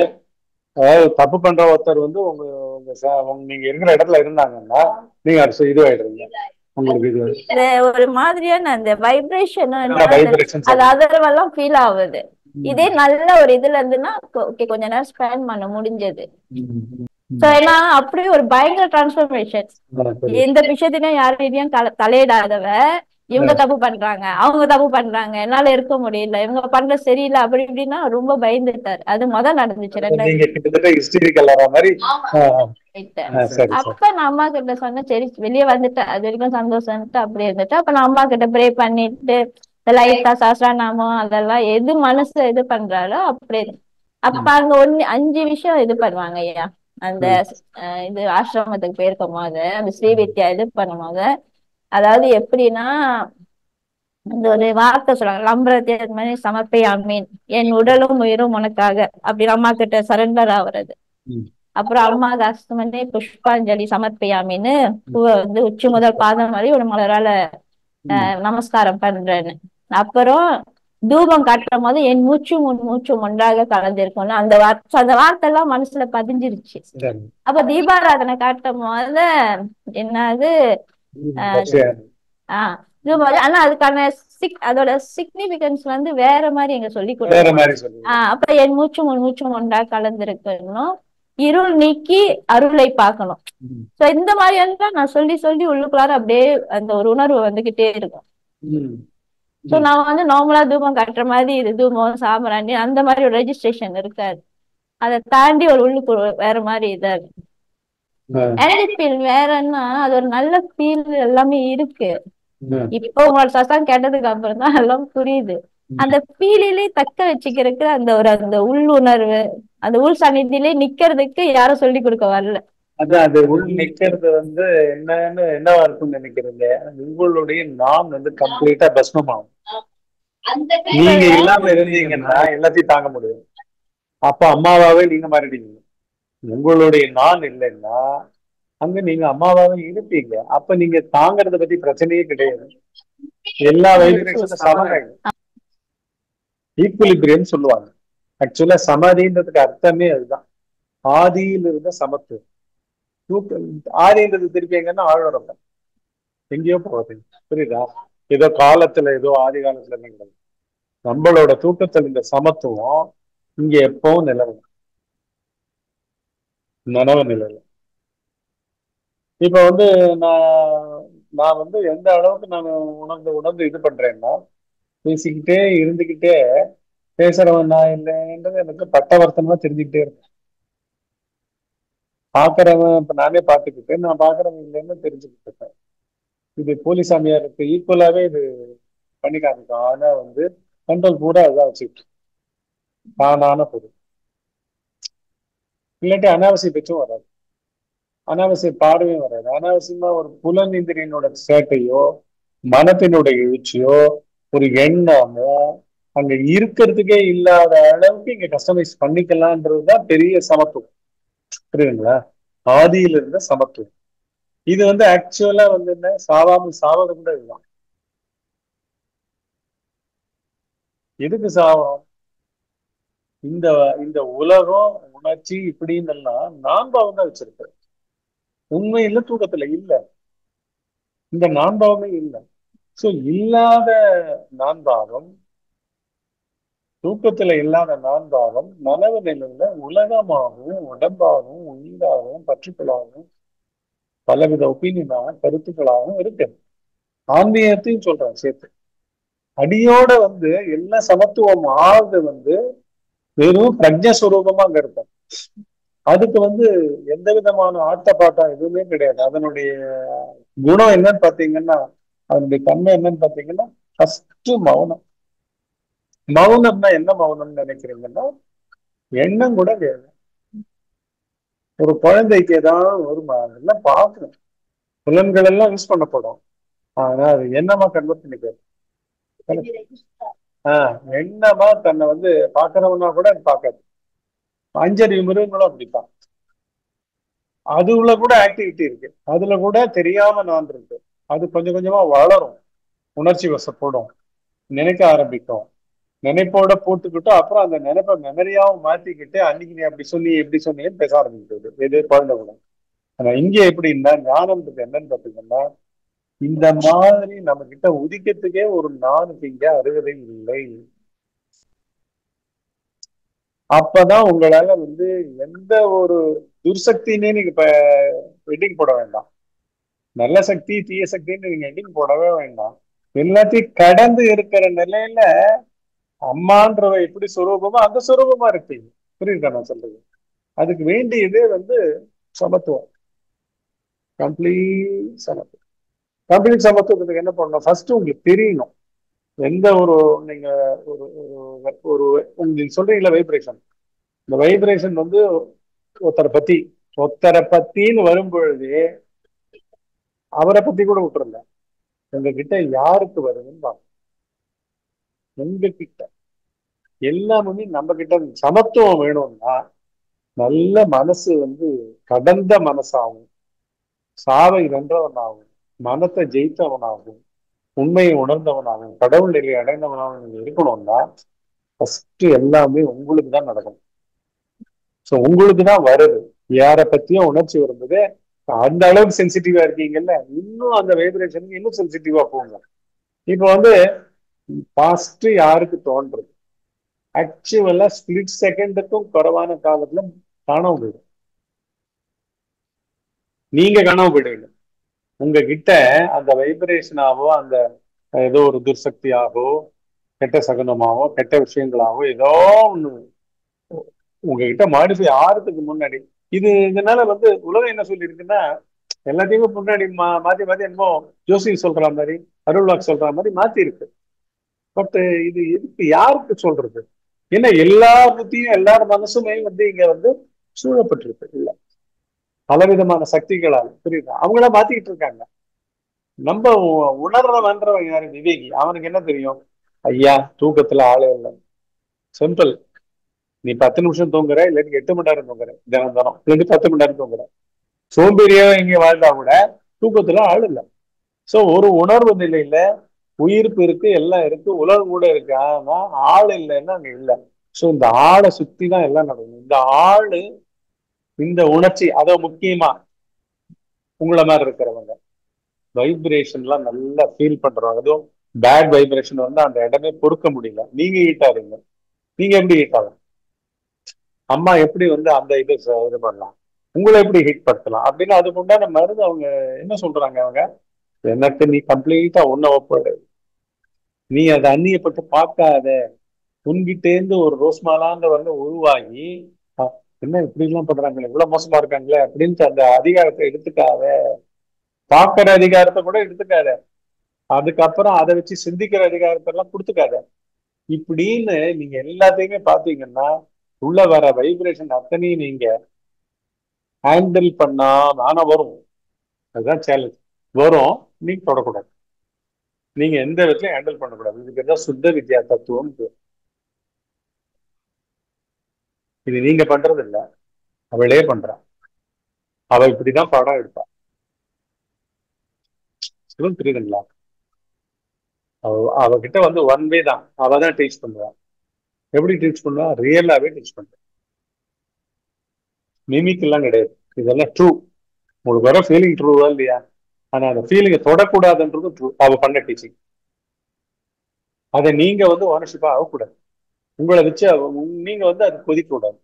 தப்பு பண்ற ஒருத்தர் வந்து நீங்க இருக்கிற இடத்துல இருந்தாங்கன்னா நீங்க அடுத்த இது ஆயிடுறீங்க, உங்களுக்கு இது ஒரு மாதிரியான அந்த வைப்ரேஷன் அது அதெல்லாம் ஃபீல் ஆகுது. இதே நல்ல ஒரு இதுல இருந்துன்னா ஓகே கொஞ்ச நேரம் ஸ்பெண்ட் பண்ண முடிஞ்சது. ஏன்னா அப்படியே ஒரு பயங்கர டிரான்ஸ்பர்மேஷன். எந்த விஷயத்திலையும் யாரையும் தலையிடாதவ இவங்க தப்பு பண்றாங்க அவங்க தப்பு பண்றாங்க என்னால இருக்க முடியல, இவங்க பண்ற சரியில்லை அப்படி இப்படின்னா ரொம்ப பயந்துட்டாரு. அது முதல் நடந்துச்சு. அப்ப நான் அம்மா கிட்ட சொன்னேன், சரி வெளியே வந்துட்டேன், அது வரைக்கும் சந்தோஷம்ட்டு அப்படி இருந்துட்டு அப்ப நான் அம்மா கிட்ட ப்ரே பண்ணிட்டு லைட்டா சாஸ்திரநாமம் அதெல்லாம் எது மனசு இது பண்றாரோ அப்படியே. அப்ப அங்க 5 விஷயம் இது பண்ணுவாங்க ஐயா. அந்த இது ஆசிரமத்துக்கு போயிருக்கும் போது அந்த ஸ்ரீவித்யா இது பண்ணும் போது, அதாவது எப்படின்னா அந்த ஒரு வார்த்தை சொல்றாங்க, லம்பரத்திய மாதிரி சமர்ப்பயாமீன், என் உடலும் உயிரும் உனக்காக அப்படின்னு அம்மா கிட்ட சரண்டர் ஆகுறது. அப்புறம் அம்மா அஸ்தமனே புஷ்பாஞ்சலி சமர்ப்பயாமின்னு பூவை வந்து உச்சி முதல் பாதம் வரை ஒரு மலரால நமஸ்காரம் பண்றேன்னு. அப்புறம் தூபம் காட்டும் போது என் மூச்சும் உன் மூச்சும் ஒன்றாக கலந்திருக்கும்னு அந்த வார்த்தை எல்லாம் மனசுல பதிஞ்சிருச்சு. அப்ப தீபாராதனை காட்டும் போது என்னது ஆனா அதுக்கான அதோட சிக்னிபிகன்ஸ் வந்து வேற மாதிரி எங்க சொல்லி கொடுத்தாங்க. அப்ப என் மூச்சும் உன் மூச்சும் ஒன்றாக கலந்திருக்கணும், இருள் நீக்கி அருளை பார்க்கணும். சோ இந்த மாதிரி எல்லாம் நான் சொல்லி சொல்லி உள்ளுக்குள்ளார அப்படியே அந்த ஒரு உணர்வு வந்துகிட்டே இருக்கும். சோ நான் வந்து நார்மலா தூபம் காட்டுற மாதிரி இது தூபம் சாம்பிராணி அந்த மாதிரி ஒரு ரெஜிஸ்ட்ரேஷன் இருக்காது. அதை தாண்டி ஒரு உள்ளுக்கு வேற மாதிரி இதா இருக்கு. எனர்ஜி ஃபீல் வேறன்னா அது ஒரு நல்ல ஃபீல் எல்லாமே இருக்கு. இப்போ உங்களோட சசம் கேட்டதுக்கு அப்புறம் தான் எல்லாம் புரியுது. அந்த ஃபீலிலே தக்க வச்சுக்கிறதுக்கு அந்த உள்ளுணர்வு அந்த உள் சன்னிதியிலே நிக்கிறதுக்கு யாரும் சொல்லி கொடுக்க வரல. அதான் அது உள் நிக்கிறது வந்து என்னவா இருக்கும்னு நினைக்கிறீங்க? உங்களுடைய நான் வந்து கம்ப்ளீட்டா பஸ்மமாகும். நீங்க இல்லாம இருந்தீங்கன்னா எல்லாத்தையும் தாங்க முடியும். அப்ப அம்மாவாவே நீங்க மாறிட்டீங்க. உங்களுடைய நான் இல்லைன்னா அங்க நீங்க அம்மாவாவே இருப்பீங்க. அப்ப நீங்க தாங்கறத பத்தி பிரச்சனையே கிடையாது. எல்லா வைப்ரேஷனும் சமமாயிடும். ஈக்குலிபிரியம் சொல்லுவாங்க. ஆக்சுவலா சமாதின்றதுக்கு அர்த்தமே அதுதான். ஆதியில் இருந்த சமத்துவம். ஆதின்றது திருப்பி எங்கன்னா ஆழ்வரம் எங்கேயோ போகுது. புரியுதா? ஏதோ காலத்துல ஏதோ ஆதி காலத்துல கிடையாது. நம்மளோட தூக்கத்துல இந்த சமத்துவம் இங்க எப்பவும் நிலவும், நனவு நிலையில. இப்ப வந்து நான் நான் வந்து எந்த அளவுக்கு நான் உணர்ந்து உணர்ந்து இது பண்றேன்னா, பேசிக்கிட்டே இருந்துகிட்டே பேசுறவன் நான் இல்லைன்றது எனக்கு பட்டவர்த்தனமா தெரிஞ்சுக்கிட்டே இருக்கேன். பாக்குறவன் இப்ப நானே பார்த்துக்கிட்டு நான் பாக்குறவன் இல்லைன்னு தெரிஞ்சுக்கிட்டு இருக்கேன். இது போலீசாமியாருக்கு ஈக்குவலாவே இது பண்ணி காமிக்கும். ஆனா வந்து கண்ட்ரோல் பூரா அதான் வச்சுக்கிட்டு தானான பொருள். இல்லாட்டி அனாவசிய பேச்சும் வராது, அனாவசிய பார்வையும் வராது. அனாவசியமா ஒரு புலனிந்திரியனோட சேட்டையோ மனத்தினுடைய எழுச்சியோ ஒரு எண்ணமோ அங்க இருக்கிறதுக்கே இல்லாத அளவுக்கு இங்க கஸ்டமைஸ் பண்ணிக்கலான்றதுதான் பெரிய சமத்துவம். புரியுதுங்களா? ஆதியில இருந்த சமத்துவம். இது வந்து ஆக்சுவலா வந்து என்ன, சாவாமல் சாவது கூட இதுதான். எதுக்கு சாவம்? இந்த இந்த உலகம் உணர்ச்சி இப்படின்னு எல்லாம் நான்பாவம் தான் வச்சிருக்கு. உண்மையில தூக்கத்துல இல்ல, இந்த நான்பாவமே இல்லை. சோ இல்லாத நான்பாவம், தூக்கத்துல இல்லாத நான்பாவம் நனவு நிலையில உலகமாகவும் உடம்பாகவும் உயிராகவும் பற்றுக்களாகவும் பலவித ஒப்பீனியனாகவும் கருத்துக்களாகவும் இருக்கு. ஆன்மீகத்தையும் சொல்றேன் சேர்த்து. அடியோட வந்து எல்லா சமத்துவம் ஆகுது வந்து வெறும் பிரஜஸ்வரூபமா அங்க இருக்கும். அதுக்கு வந்து எந்த விதமான ஆட்டப்பாட்டம் எதுவுமே கிடையாது. அதனுடைய குணம் என்னன்னு பாத்தீங்கன்னா, அதனுடைய தன்மை என்னன்னு பாத்தீங்கன்னா, ஃபர்ஸ்ட் மௌனம். மௌனம்னா என்ன மௌனம்னு நினைக்கிறீங்கன்னா, எண்ணம் கூட கிடையாது. ஒரு குழந்தைக்கு ஏதாவது ஒரு எல்லாம் பார்க்கணும், புலன்கள் எல்லாம் யூஸ் பண்ணப்படும். ஆனா அது என்னமா கன்வெர்ட் பண்ணிக்காது. எண்ணமா தன்னை வந்து பாக்குறவனா கூட பார்க்காது. அஞ்சறிவு மிருகங்களும் அப்படித்தான். அதுல கூட ஆக்டிவிட்டி இருக்கு, அதுல கூட தெரியாம நான் இருக்கு. அது கொஞ்சம் கொஞ்சமா வளரும், உணர்ச்சி வசப்படும், நினைக்க ஆரம்பிக்கும். நினைப்போட போட்டுக்கிட்டு அப்புறம் அந்த நினைப்பை மெமரியாவும் மாத்திக்கிட்டு அன்னைக்கு நீ அப்படி சொல்லி எப்படி சொன்னீங்கன்னு பேச ஆரம்பிக்கிறது. இது குழந்தை கூட. ஆனா இங்க எப்படின்னா ஞானம்ன்றது என்னன்னு பாத்தீங்கன்னா, இந்த மாதிரி நம்ம கிட்ட உதிக்கிறதுக்கே ஒரு நானுக்கு இங்க அருகதை இல்லை. அப்பதான் உங்களால வந்து எந்த ஒரு துர்சக்தினே நீங்க இப்ப வெட்டிங் போட வேண்டாம். நல்ல சக்தி தீய சக்தின்னு நீங்க வெட்டிங் போடவே வேண்டாம். எல்லாத்தையும் கடந்து இருக்கிற நிலையில அம்மான்றவ எப்படி சுரூபமோ அந்த சுரூபமா இருப்பீங்க. புரியுதா நான் சொல்றது? அதுக்கு வேண்டியது வந்து சமத்துவம், கம்ப்ளீட் சமத்துவம். கம்ப்ளீட் சமத்துவத்துக்கு என்ன பண்ணணும்? ஃபர்ஸ்ட் உங்களுக்கு தெரியணும். எந்த ஒரு நீங்க ஒரு ஒரு ஒரு உங்களுக்கு சொல்றீங்களா வைப்ரேஷன், இந்த வைப்ரேஷன் வந்து ஒருத்தரை பத்தி ஒருத்தரை பத்தின்னு வரும் பொழுது அவரை பத்தி கூட விட்டுருங்க, உங்ககிட்ட யாருக்கு வருதுன்னு பாருங்க. உங்ககிட்ட எல்லாமே நம்ம கிட்ட சமத்துவம் வேணும்னா நல்ல மனசு வந்து கடந்த மனசாகும், சாவை வென்றவனாகும், மனத்தை ஜெயித்தவனாகும், உண்மையை உணர்ந்தவனாகும், கடவுள் நிலையை அடைந்தவனாகவும் நீங்க இருக்கணும்னா ஃபர்ஸ்ட் எல்லாமே உங்களுக்கு தான் நடக்கும். ஸோ உங்களுக்கு தான் வருது. யாரை பத்தியும் உணர்ச்சி வரும்போது அந்த அளவுக்கு சென்சிட்டிவா இருக்கீங்கல்ல, இன்னும் அந்த வைப்ரேஷனுக்கு இன்னும் சென்சிட்டிவா போங்க. இப்போ வந்து பாஸ்ட் யாருக்கு தோன்றது ஆக்சுவலா ஸ்பிளிட் செகண்டுக்கும் குறைவான காலத்துல காணாம போயிடும். நீங்க காணாம போயிடுவீங்க. உங்ககிட்ட அந்த வைப்ரேஷனாவோ அந்த ஏதோ ஒரு துர்சக்தியாகவோ கெட்ட சகுனமாவோ கெட்ட விஷயங்களாவோ ஏதோ ஒண்ணு உங்ககிட்ட மாடிஃபை ஆறதுக்கு முன்னாடி இதனால வந்து உலகம் என்ன சொல்லி இருக்குன்னா, எல்லாத்தையுமே முன்னாடி மாத்தி மாத்தி என்னமோ ஜோசி சொல்ற மாதிரி அருள்வாக் சொல்ற மாதிரி மாத்தி இருக்கு. பட் இது எதுக்கு யாருக்கு சொல்றது? ஏன்னா எல்லா புத்தியும் எல்லார் மனசுமே வந்து இங்க வந்து சூழப்பட்டிருக்கு இல்ல பலவிதமான சக்திகளால். புரியுதா? அவங்கள மாத்திக்கிட்டு இருக்காங்க. நம்ம உணர்றவன்றவன் யாரு? விவேகி. அவனுக்கு என்ன தெரியும்? ஐயா தூக்கத்துல ஆளே இல்லை, சிம்பிள். நீ 10 நிமிஷம் தூங்குற, இல்லாட்டி 8 மணி நேரம் தூங்குற தினம் தினம், இல்லாட்டி 10 மணி நேரம் தூங்குற. சோம்பேறியோ இங்க வாழ்ந்தா கூட தூக்கத்துல ஆள் இல்லை. சோ ஒரு உணர்வு நிலையில உயிர்ப்பு இருக்கு, எல்லாம் இருக்கு, உலகம் கூட இருக்கு. ஆனா ஆள் இல்லைன்னா அங்க இல்லை. சோ இந்த ஆளை சுத்தி தான் எல்லாம் நடக்கும். இந்த ஆளு, இந்த உணர்ச்சி, அதை முக்கியமா உங்களை மாதிரி இருக்கிறவங்க வைப்ரேஷன்லாம் நல்லா ஃபீல் பண்றோம். அதுவும் பேட் வைப்ரேஷன் வந்து அந்த இடமே பொறுக்க முடியல. நீங்க ஈட்டாருங்க. நீங்க எப்படி ஹீட் ஆகலாம்? அம்மா எப்படி வந்து அந்த இது பண்ணலாம், உங்களை எப்படி ஹீட் படுத்தலாம் அப்படின்னு அதுக்கு உண்டான மருந்து அவங்க என்ன சொல்றாங்க? அவங்க எனக்கு நீ கம்ப்ளீட்டா உன்னை ஒப்பாடு, நீ அதை அந்நியப்பட்டு பார்க்காத, உன்கிட்டேந்து ஒரு ரோஸ்மாலான்ற வந்து உருவாகி என்ன இப்படி எல்லாம் பண்றாங்களே, இவ்வளவு மோசமா இருக்காங்களே அப்படின்ட்டு அந்த அதிகாரத்தை எடுத்துக்காத, பார்க்கிற அதிகாரத்தை கூட எடுத்துக்காத, அதுக்கப்புறம் அதை வச்சு சிந்திக்கிற அதிகாரத்தை எல்லாம் கொடுத்துக்காத. இப்படின்னு நீங்க எல்லாத்தையுமே பாத்தீங்கன்னா உள்ள வர வைப்ரேஷன் அத்தனையும் நீங்க ஹேண்டில் பண்ணா ஆனா வரும். அதுதான் சேலஞ்ச். வரும், நீங்க தொடக்கூடாது. நீங்க எந்த விதத்திலையும் ஹேண்டில் பண்ணக்கூடாது. இதுக்கு தான் சுத்த வித்யா தத்துவம். இது நீங்க பண்றது இல்ல, அவளே பண்றா. அவ இப்படிதான் படம் எடுப்பா. சிவன் புரியுதுங்களா? அவகிட்ட வந்து ஒன் வே தான். அவ தான் டீச் பண்ணுவா. எப்படி டீச் பண்ணுவா? ரியலாவே டீச் பண்ணுவா. மிமிக் எல்லாம் கிடையாது. இதெல்லாம் ட்ரூ. உங்களுக்கு வர ஃபீலிங் ட்ரூவா இல்லையா? ஆனா அந்த ஃபீலிங்கை தொடக்கூடாதுன்றது ட்ரூ. அவ பண்ண டீச்சிங். அதை நீங்க வந்து ஓனர்ஷிப்பா ஆகக்கூடாது. உங்களை வச்சு நீங்க வந்து அது கொதிக்க கூடாது.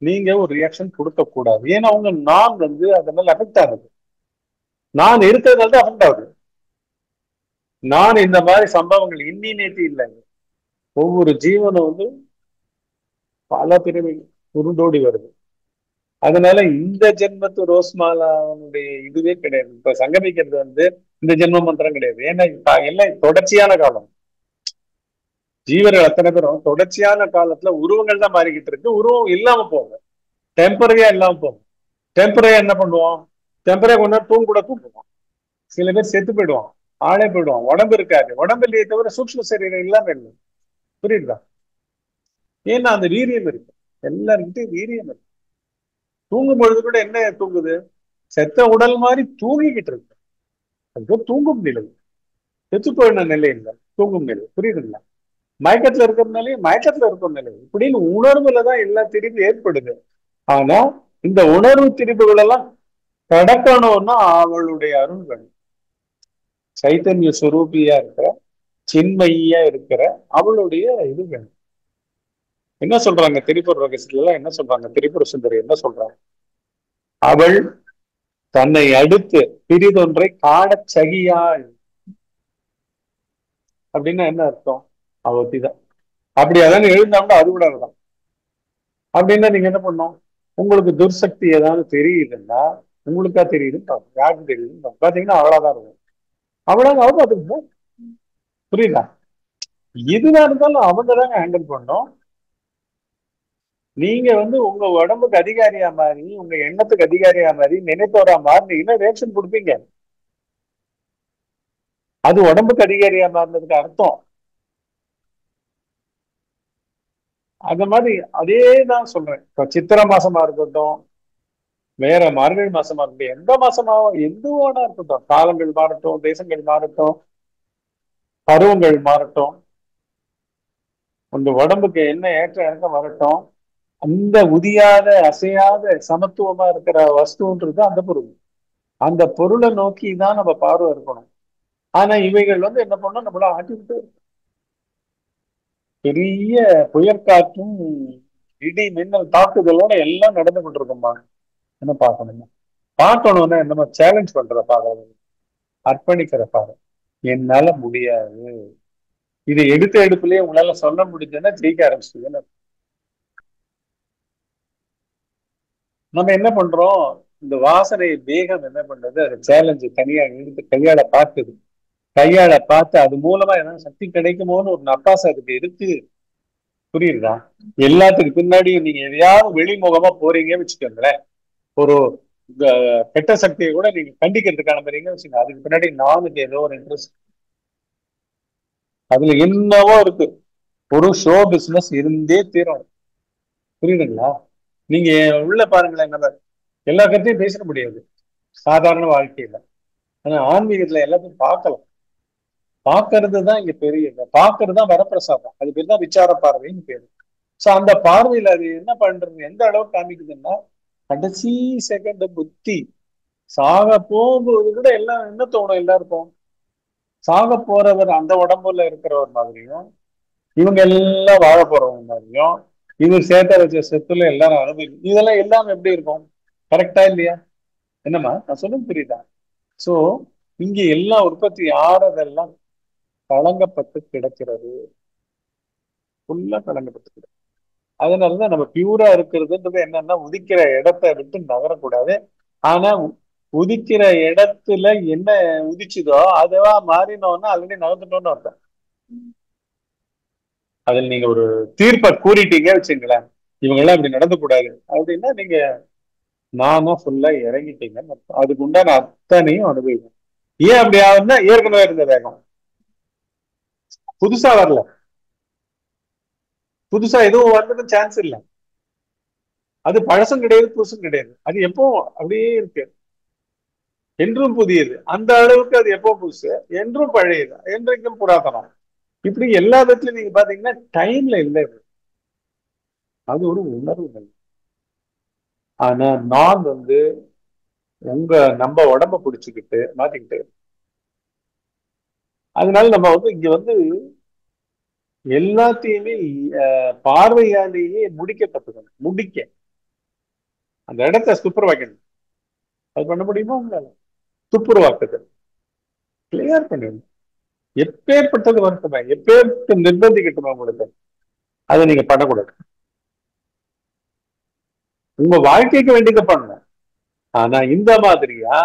நீங்க ஒரு ரியாக்ஷன் கொடுக்க கூடாது. ஏன்னா அவங்க நான் வந்து அதனால அஃபெக்ட் ஆகுது. நான் இருக்கிறதுனால தான் அஃபெக்ட் ஆகுது. நான் இந்த மாதிரி சம்பவங்கள் இன்னி நேற்று இல்லைங்க. ஒவ்வொரு ஜீவனும் வந்து பல பிறவி உருண்டோடி வருது. அதனால இந்த ஜென்மத்து ரோஸ்மாலாவுடைய இதுவே கிடையாது. இப்ப சங்கமிக்கிறது வந்து இந்த ஜென்ம மந்திரம் கிடையாது. ஏன்னா எல்லாம் தொடர்ச்சியான காலம். ஜீவர்கள் அத்தனை பேரும் தொடர்ச்சியான காலத்துல உருவங்கள் தான் மாறிக்கிட்டு இருக்கு. உருவம் இல்லாம போகும், டெம்பரரியா இல்லாம போகும். டெம்பரரியா என்ன பண்ணுவோம்? டெம்பரரியா கொண்டு தூங்க கூட தூங்குவோம். சில பேர் செத்து போயிடுவான், ஆளே போயிடுவான், உடம்பு இருக்காது. உடம்பு இல்லையே தவிர சூக்ஷ்ம சரீரம் இல்லாம இல்லை. புரியுதா? ஏன்னா அந்த வீரியம் இருக்கு, எல்லாருக்கிட்டையும் வீரியம் இருக்கு. தூங்கும் பொழுது கூட என்ன தூங்குது? செத்த உடல் மாதிரி தூங்கிக்கிட்டு இருக்கு. அது தூங்கும் நிலை, செத்து போயின நிலை இல்லை, தூங்கும் நிலை. புரியுதுங்களா? மயக்கத்துல இருக்கிறதுனாலே மயக்கத்துல இருக்கும் நிலை. இப்படின்னு உணர்வுல தான் எல்லா திரிபு ஏற்படுது. ஆனா இந்த உணர்வு திரிபுகள் எல்லாம் கடக்கணும்னா அவளுடைய அருள் வேணும். சைத்தன்ய சுரூபியா இருக்கிற, சின்மையா இருக்கிற அவளுடைய இது வேணும். என்ன சொல்றாங்க திரிபுர ரகசியத்துல எல்லாம்? என்ன சொல்றாங்க திரிபுர சுந்தரி என்ன சொல்றாங்க? அவள் தன்னை அடுத்து பிரிதொன்றை காணச் சகியாள். அப்படின்னா என்ன அர்த்தம்? அவத்திதான். அப்படி அதான் எழுந்தோம்னா அது கூட அதுதான். அப்படின்னா நீங்க என்ன பண்ணும்? உங்களுக்கு துர்சக்தி ஏதாவது தெரியுதுன்னா உங்களுக்கா தெரியுதுன்னு பார்ப்போம். யாருக்கும் தெரியுதுன்னு பாத்தீங்கன்னா அவ்வளவுதான் இருக்கும். அவ்வளவுதான் அதுக்கு. புரியுதா? எதுனா இருந்தாலும் அவங்க தாங்க ஹேண்டில் பண்ணோம். நீங்க வந்து உங்க உடம்புக்கு அதிகாரியா மாறி, உங்க எண்ணத்துக்கு அதிகாரியா மாறி, நினைப்பவரா மாறினீங்கன்னா ரியாக்ஷன் கொடுப்பீங்க. அது உடம்புக்கு அதிகாரியா மாறினதுக்கு அர்த்தம். அந்த மாதிரி அதே தான் சொல்றேன். இப்ப சித்திரை மாசமா இருக்கட்டும், வேற மார்கழி மாசமா இருக்கட்டும், எந்த மாசமாவும் எதுவானா இருக்கட்டும், காலங்கள் மாறட்டும், தேசங்கள் மாறட்டும், பருவங்கள் மாறட்டும், உங்க உடம்புக்கு என்ன ஏற்ற இறக்கம் வரட்டும், அந்த உதியாத அசையாத சமத்துவமா இருக்கிற வஸ்துன்றது அந்த பொருள். அந்த பொருளை நோக்கி தான் நம்ம பார்வை இருக்கணும். ஆனா இவைகள் வந்து என்ன பண்ணோம்? நம்மள ஆட்டிவிட்டு பெரிய புயற்காற்றும் இடி மின்னல் தாக்குதலோட எல்லாம் நடந்து கொண்டிருக்கோம்மா. என்ன பார்க்கணுமா? பார்க்கணும்னா நம்ம சேலஞ்ச் பண்ற பாரு, அர்ப்பணிக்கிற பாரு. என்னால முடியாது, இதை எடுத்த எடுப்புலயே உங்களால சொல்ல முடிஞ்சதுன்னா ஜெயிக்க ஆரம்பிச்சுதுன்னு. நம்ம என்ன பண்றோம்? இந்த வாசனை வேகம் என்ன பண்றது? அது சேலஞ்சு தனியா எடுத்து கையாள பார்த்து அது மூலமா ஏதாவது சக்தி கிடைக்குமோன்னு ஒரு நப்பாசை அதுக்கு இருக்கு. புரியுதா? எல்லாத்துக்கு பின்னாடியும் நீங்க எதையாவது வெளிமுகமா போறீங்கன்னு வச்சுக்கோங்களேன். ஒரு கெட்ட சக்தியை கூட நீங்க கண்டிக்கிறதுக்கான மாதிரிங்க வச்சுக்கோங்க. அதுக்கு பின்னாடி நானுக்கு ஏதோ ஒரு இன்ட்ரெஸ்ட், அதுல என்னவோ இருக்கு. ஒரு ஷோ பிசினஸ் இருந்தே தீரும். புரியுதுங்களா? நீங்க உள்ள பாருங்களேன், நம்ம எல்லா கருத்தையும் பேச முடியாது சாதாரண வாழ்க்கையில. ஆனா ஆன்மீகத்துல எல்லாத்தையும் பார்க்கலாம். பாக்குறது தான் இங்க பெரிய பாக்குறது தான் வரப்பிரசாதம். அது பேர் தான் விசார பார்வைன்னு பேரு. சோ அந்த பார்வையில அது என்ன பண்றது, எந்த அளவுக்கு காமிக்குதுன்னா, கடைசி செகண்ட் புத்தி சாக போகும்போது கூட எல்லாம் என்ன தோணும் எல்லாருக்கும், சாக போறவர் அந்த உடம்புல இருக்கிறவர் மாதிரியும், இவங்க எல்லாம் வாழ போறவங்க மாதிரியும், இவர் சேர்த்த வச்ச சொத்துல எல்லாரும் இதெல்லாம் எல்லாம் எப்படி இருக்கும்? கரெக்டா இல்லையா? என்னம்மா நான் சொல்லுங்க, புரியுதா? சோ இங்க எல்லா உற்பத்தி ஆறதெல்லாம் கலங்கப்பட்டு கிடக்கிறது, ஃபுல்லா கலங்கப்பட்டு கிடக்கு. அதனாலதான் நம்ம பியூரா இருக்கிறதுன்றது என்னன்னா, உதிக்கிற இடத்தை விட்டு நகரக்கூடாது. ஆனா உதிக்கிற இடத்துல என்ன உதிச்சுதோ அதுவா மாறினோம்னா ஆல்ரெடி நகர்ந்துட்டோம்னு அர்த்தம். அதில் நீங்க ஒரு தீர்ப்பை கூறிட்டீங்க வச்சுங்களேன், இவங்க எல்லாம் இப்படி நடந்து கூடாது அப்படின்னா நீங்க நானா ஃபுல்லா இறங்கிட்டீங்கன்னு அர்த்தம். அதுக்கு உண்டான அத்தனையும் அனுபவிக்கும். ஏன் அப்படி ஆகுதுன்னா, ஏற்கனவே இருந்த வேகம் புதுசா வரல, புதுசா எதுவும் வர்றதுக்கு சான்ஸ் இல்லை. அது பழசும் கிடையாது, புதுசும் கிடையாது. அது எப்போ அப்படியே இருக்கு, என்றும் புதியது. அந்த அளவுக்கு அது எப்போ புதுசு, என்றும் பழையது, என்றைக்கும் புராதனம். இப்படி எல்லா விதத்துலயும் நீங்க பாத்தீங்கன்னா டைம்ல இல்லை. அது ஒரு உணர்வு நிலை. ஆனா நான் நம்ம உடம்ப பிடிச்சுக்கிட்டு மாத்திக்கிட்டு, அதனால நம்ம இங்க எல்லாத்தையுமே பார்வையாலேயே முடிக்க கத்துக்கணும். அந்த இடத்த துப்புரவாக்கணும். அது பண்ண முடியுமா உங்களால? துப்புரவாக்குதல், கிளியர் பண்ணிடணும். எப்பேற்பட்டது வரட்டுமே, எப்பேற்பட்டு நிர்பந்திக்கட்டுமா உங்களுக்கு, அதை நீங்க பண்ணக்கூடாது. உங்க வாழ்க்கைக்கு வேண்டியதை பண்ணணும். ஆனா இந்த மாதிரியா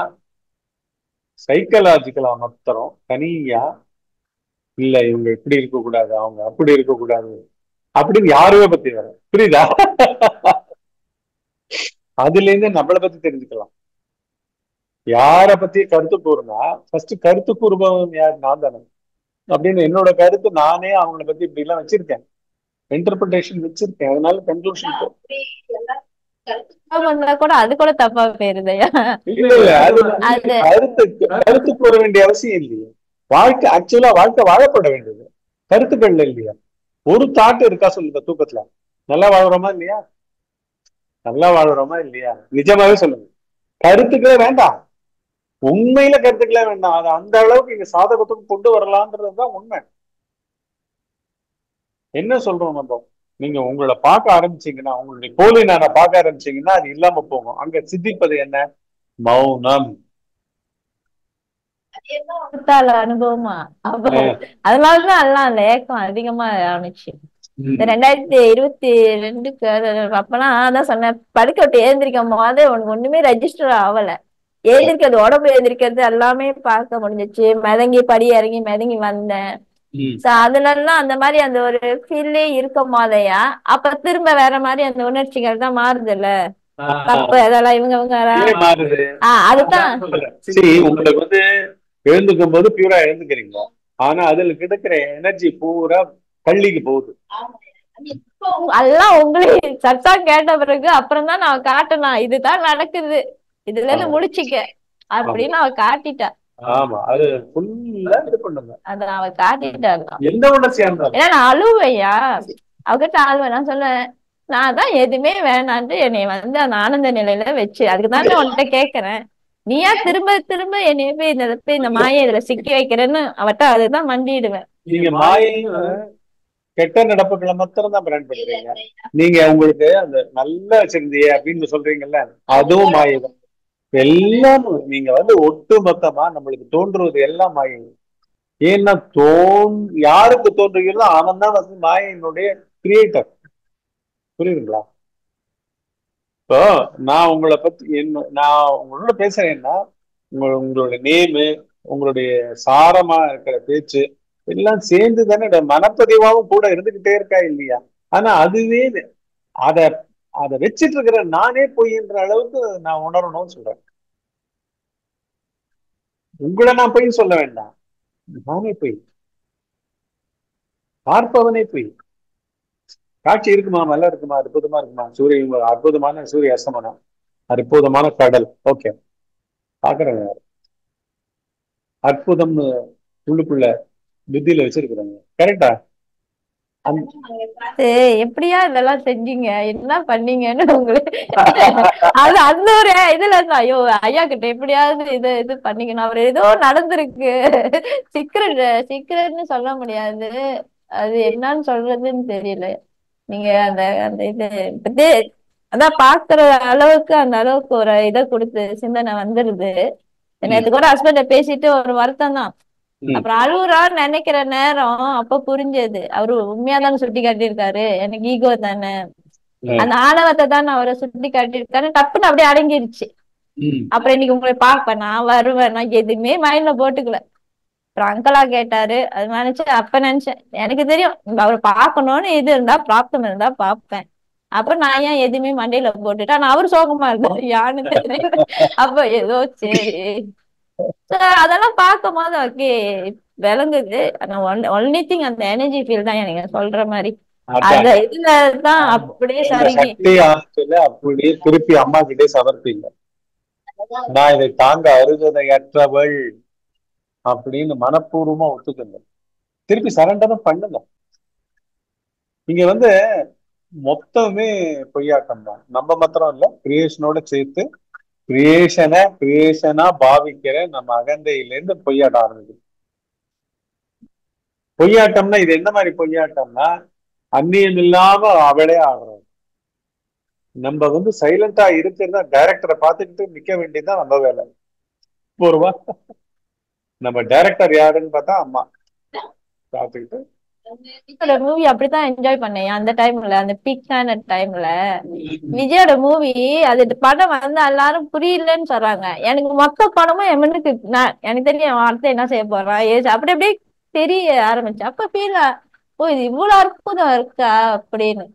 சைக்கலாஜிக்கலா மாத்திரம் தனியா இல்ல, இவங்க இப்படி இருக்கக்கூடாது, அவங்க அப்படி இருக்கக்கூடாது அப்படின்னு யாருமே பத்தி வர, புரியுதா? அதுல இருந்து நம்மளை பத்தி தெரிஞ்சுக்கலாம். யார பத்தி கருத்து கூறுனா ஃபர்ஸ்ட் கருத்து கூறுபவன் யார்? நான் தானே. அப்படின்னு என்னோட கருத்து நானே அவங்கள பத்தி இப்படி எல்லாம் வச்சிருக்கேன், இன்டர்பிரிட்டேஷன் வச்சிருக்கேன். அதனால கன்க்ளூஷன் வந்தா கூட அது கூட தப்பா போயிருதையா? இல்ல இல்ல, அது கருத்து கூற வேண்டிய அவசியம் இல்லையே. வாழ்க்கை ஆக்சுவலா வாழ்க்கை வாழப்பட வேண்டியது கருத்துக்கள் இல்லையா? ஒரு தாட்டு இருக்கா சொல்லுங்க தூக்கத்துல, நல்லா வாழ்றோமா இல்லையா? நல்லா வாழ்றோமா இல்லையா? நிஜமாவே சொல்லுங்க. கருத்துக்களே வேண்டாம், உண்மையில கருத்துக்களே வேண்டாம். அது அந்த அளவுக்கு இங்க சாதகத்துக்கு கொண்டு வரலான்றதுதான் உண்மை. என்ன சொல்றோம் நம்ம, நீங்க உங்களை பார்க்க ஆரம்பிச்சீங்கன்னா, உங்களுடைய போலி நானை பார்க்க ஆரம்பிச்சீங்கன்னா அது இல்லாம போகும். அங்க சித்திப்பது என்ன? மௌனம். அனுபவமா அப்போ அதனாலதான் எல்லாம் அந்த ஏக்கம் அதிகமா ஆரம்பிச்சு. இந்த 2022 அப்பெல்லாம் அதான் சொன்னேன், படுக்க விட்டு எழுந்திரிக்கும் போது உனக்கு ஒண்ணுமே ரெஜிஸ்டர் ஆகல. எழுந்திருக்கிறது, உடம்பு எழுந்திருக்கிறது எல்லாமே பார்க்க முடிஞ்சிச்சு. மிதங்கி படி இறங்கி மிதங்கி வந்தேன். அதுலலாம் அந்த மாதிரி அந்த ஒரு ஃபீல்லே இருக்கும் போதையா, அப்ப திரும்ப வேற மாதிரி அந்த உணர்ச்சிகள் தான் மாறுது இல்ல. தப்பு அதெல்லாம் இவங்க அதுதான். சரி, உங்களுக்கு எழுந்துக்கும் போது பியூரா எழுந்துக்கிறீங்க, ஆனா அதுல கிடைக்கிற எனர்ஜி பூரா பள்ளிக்கு போகுது. எல்லாம் உங்களுக்கு சத்தம் கேட்ட பிறகு அப்புறம் தான் நான் காட்டணும், இதுதான் நடக்குது, இதுல இருந்து முடிச்சுக்க அப்படின்னு அவ காட்டிட்டா. ஆமா, அது ஃபுல்லா இது பண்ணுங்க. அத அவ காட்டிட்டாங்க. எந்த உணர்ச்சியா இருந்தாலும். ஏன்னா நான் அழுவையா, அவகிட்ட அழுவேன். நான் சொல்லுவேன், நான் தான் எதுவுமே வேணான்ட்டு என்னைய அந்த ஆனந்த நிலையில வச்சு, அதுக்குதானே உன்கிட்ட கேக்குறேன். நீயா திரும்ப திரும்ப என்னைய போய் இந்த மாயை இதுல சிக்கி வைக்கிறேன்னு அவட்ட அதுதான் மண்டிடுவேன். நீங்க மாயையும் கெட்ட நடப்புகளை மாத்திரம் தான் பிராண்ட் பண்றீங்க. நீங்க உங்களுக்கு அந்த நல்ல வச்சிருந்தீங்க அப்படின்னு சொல்றீங்கல்ல, அதுவும் மாயைதான். எல்லாம் நீங்க ஒட்டு மொத்தமா நம்மளுக்கு தோன்றுவது எல்லாம் மாயை. ஏன்னா யாருக்கு தோன்றுகிறதோ அவன் தான் மாயினுடைய கிரியேட்டர். புரியுதுங்களா? இப்போ நான் உங்களை பத்தி நான் உங்களோட பேசுறேன்னா உங்களுடைய நேமு, உங்களுடைய சாரமா இருக்கிற பேச்சு எல்லாம் சேர்ந்து தானே மனப்பதிவாவும் கூட இருந்துகிட்டே இருக்கா இல்லையா? ஆனா அதுவே அத அதை வச்சிட்டு இருக்கிற நானே பொய்ன்ற அளவுக்கு நான் உணரணும்னு சொல்றேன். உங்களை நான் பொய் சொல்ல வேண்டாம், நானே பொய், பார்ப்பவனே பொய். காட்சி இருக்குமா, நல்லா இருக்குமா, அற்புதமா இருக்குமா, சூரிய அற்புதமான சூரிய அஸ்தமனம், அற்புதமான கடல், ஓகே பாக்குறேன். அற்புதம்னு உள்ளுக்குள்ள புத்தியில வச்சிருக்கிறாங்க. கரெக்டா? எப்படியா இதெல்லாம் செஞ்சீங்க, என்ன பண்ணீங்கன்னு உங்களுக்கு அது அந்த ஒரு இதுல இருந்தா, ஐயோ ஐயா கிட்ட எப்படியாவது இது இது பண்ணீங்கன்னு. அவர் ஏதோ நடந்திருக்கு, சீக்கிரம் சீக்கிரம்னு சொல்ல முடியாது, அது என்னன்னு சொல்றதுன்னு தெரியல. நீங்க அந்த அந்த இது பத்தி அதான் பாக்குற அளவுக்கு அந்த அளவுக்கு ஒரு இதை கொடுத்து சிந்தனை வந்துருது. நேத்து கூட ஹஸ்பண்ட பேசிட்டு ஒரு வருத்தம் தான். அப்புறம் அழுகுறான்னு நினைக்கிற நேரம் அப்ப புரிஞ்சது, அவரு உண்மையாதானே சுட்டி காட்டியிருக்காரு, எனக்கு ஈகோ தானே, அந்த ஆணவத்தை தானே அவரை சுட்டி காட்டியிருக்காரு. டப்புன்னு அப்படியே அடங்கிருச்சு. அப்புறம் இன்னைக்கு உங்களை பார்ப்பேன், நான் வருவேன், நான் எதுவுமே மைண்ட்ல போட்டுக்கல. அப்புறம் அங்கிளா கேட்டாரு, அது நினைச்சேன். அப்ப நினைச்சேன் எனக்கு தெரியும் அவரை பார்க்கணும்னு இது இருந்தா பிராப்தம் இருந்தா பார்ப்பேன். அப்ப நான் ஏன் எதுவுமே மண்டையில போட்டுட்டு, ஆனா அவரு சோகமா இருந்தாரு, யான்னு தெரியல. அப்ப ஏதோ சரி அதெல்லாம் பார்க்கும் போது ஓகே விளங்குது. ஒன்லி திங் அந்த எனர்ஜி ஃபீல் தான் நீங்க சொல்ற மாதிரி. அந்த இதுலதான் அப்படியே சரிங்க. அப்படியே திருப்பி அம்மா கிட்டே சமர்ப்பீங்க. நான் இதை தாங்க அருகதையற்றவள் அப்படின்னு மனப்பூர்வமா ஒத்துக்குங்க. திருப்பி சரண்டரும் பண்ணுங்க. இங்க வந்து மொத்தமே பொய்யாட்டம் தான். நம்ம மாத்திரம் இல்ல, கிரியேஷனோட சேர்த்து கிரியேஷனா பாவிக்கிற நம்ம அகந்தையில இருந்து பொய்யாட்டம் ஆரம்பிக்குது. பொய்யாட்டம்னா இது என்ன மாதிரி பொய்யாட்டம்னா, அந்நியம் இல்லாம அவளே ஆடுறோம். நம்ம வந்து சைலண்டா இருக்கிறதா டைரக்டரை பார்த்துக்கிட்டு நிக்க வேண்டியதுதான் நம்ம வேலை. போருவா நம்ம டைரக்டர் யாருன்னு பார்த்தா அம்மா பார்த்துக்கிட்டு. மூவி அப்படித்தான் என்ஜாய் பண்ணேன் அந்த டைம்ல, அந்த பீக்கான டைம்ல. விஜயோட மூவி அது படம் வந்து எல்லாரும் புரியலன்னு சொல்றாங்க. எனக்கு மொத்த படமும் எமனுக்கு எனக்கு தெரியும் அடுத்து என்ன செய்ய போறான் அப்படி அப்படியே தெரிய ஆரம்பிச்சு. அப்ப ஃபீல், ஓ இது இவ்வளவு அற்புதம் இருக்கா அப்படின்னு.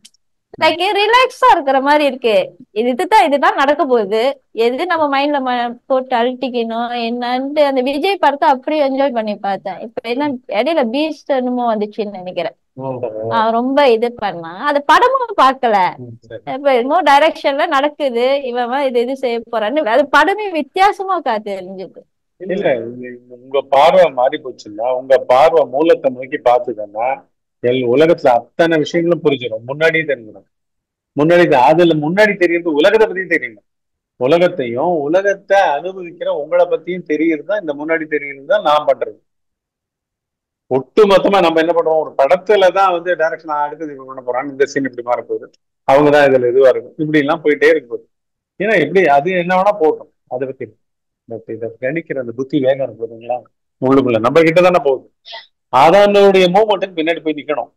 லைக் ரிலாக்ஸா இருக்கிற மாதிரி இருக்கு. இதுதான் நடக்க போகுது, எது நம்ம மைண்ட்ல போட்டு அழட்டிக்கணும் என்னன்ட்டு அந்த விஜய் படத்தை அப்படியே என்ஜாய் பண்ணி பார்த்தேன். இப்ப என்ன இடையில பீஸ்ட் என்னமோ வந்துச்சுன்னு நினைக்கிறேன், ரொம்ப இது பண்ணா அது படமும் பார்க்கல. இப்ப என்னமோ டைரக்ஷன்ல நடக்குது, இவன் இது செய்ய போறான்னு அது படமே வித்தியாசமா தெரிஞ்சுது. இல்ல உங்க பார்வை மாறி போச்சுன்னா, உங்க பார்வை மூலத்தை நோக்கி பார்த்துக்கன்னா உலகத்துல அத்தனை விஷயங்களும் புரிஞ்சிடும். முன்னாடியே தெரிஞ்சிடும். முன்னாடி தெரியுது உலகத்தை பத்தியும் தெரியணும். உலகத்தையும் உலகத்தை அனுபவிக்கிற உங்களை பத்தியும் தெரியுதுதான் இந்த முன்னாடி தெரியுதுதான் நான் பண்றது. ஒட்டு மொத்தமா நம்ம என்ன பண்றோம், ஒரு படத்துலதான் வந்து டைரக்ஷன் அடுத்தது இப்படி பண்ண போறான்னு, இந்த சீன் இப்படி மாறப்போகுது, அவங்கதான் இதுல இதுவா இருக்கும், இப்படி எல்லாம் போயிட்டே இருக்கு. ஏன்னா எப்படி அது என்ன வேணா போட்டோம், அதை பத்தி இதை கணிக்கிற அந்த புத்தி வேகம் இருக்கு பாத்தீங்களா, உள்ளுக்குள்ள நம்ம கிட்ட தானே போகுது. அதனுடைய மூமெண்ட்டுக்கு பின்னாடி போய் நிக்கணும்.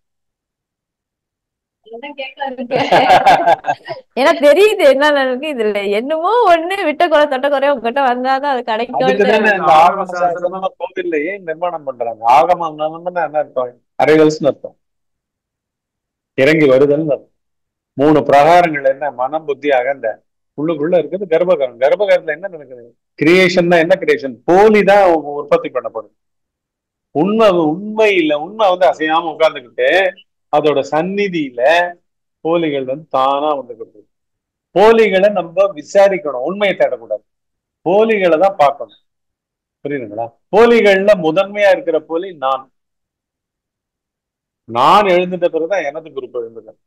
ஏன்னா தெரியுது என்ன நடக்கு இதுல, என்னமோ ஒண்ணு விட்ட குறை தொட்ட குறைய உங்ககிட்ட வந்தாதான் அது கிடைக்கும். கோவில்லையே நிர்மாணம் பண்றாங்க. ஆகமம்னா என்ன அர்த்தம்? அரைவல்ஸ்னு அர்த்தம், இறங்கி வருதல்னு அர்த்தம். 3 பிரகாரங்கள் என்ன, மனம் புத்தி அகந்த. உள்ளுக்குள்ள இருக்குது கர்ப்பகாரம். கர்ப்பகாரத்துல என்ன நடக்குது? கிரியேஷன் தான். என்ன கிரியேஷன்? போலிதான் உற்பத்தி பண்ணப்படும். உண்மை இல்ல. உண்மை வந்து அசையாம உட்கார்ந்துக்கிட்டு அதோட சந்நிதியில போலிகள் வந்து தானா வந்துகிட்டு. போலிகளை நம்ம விசாரிக்கணும், உண்மையை தேடக்கூடாது. போலிகளை தான் பார்க்கணும். புரியுதுங்களா? போலிகள்ல முதன்மையா இருக்கிற போலி நான் எழுந்துட்ட பிறகுதான் எனது குரூப் எழுந்துட்டேன்.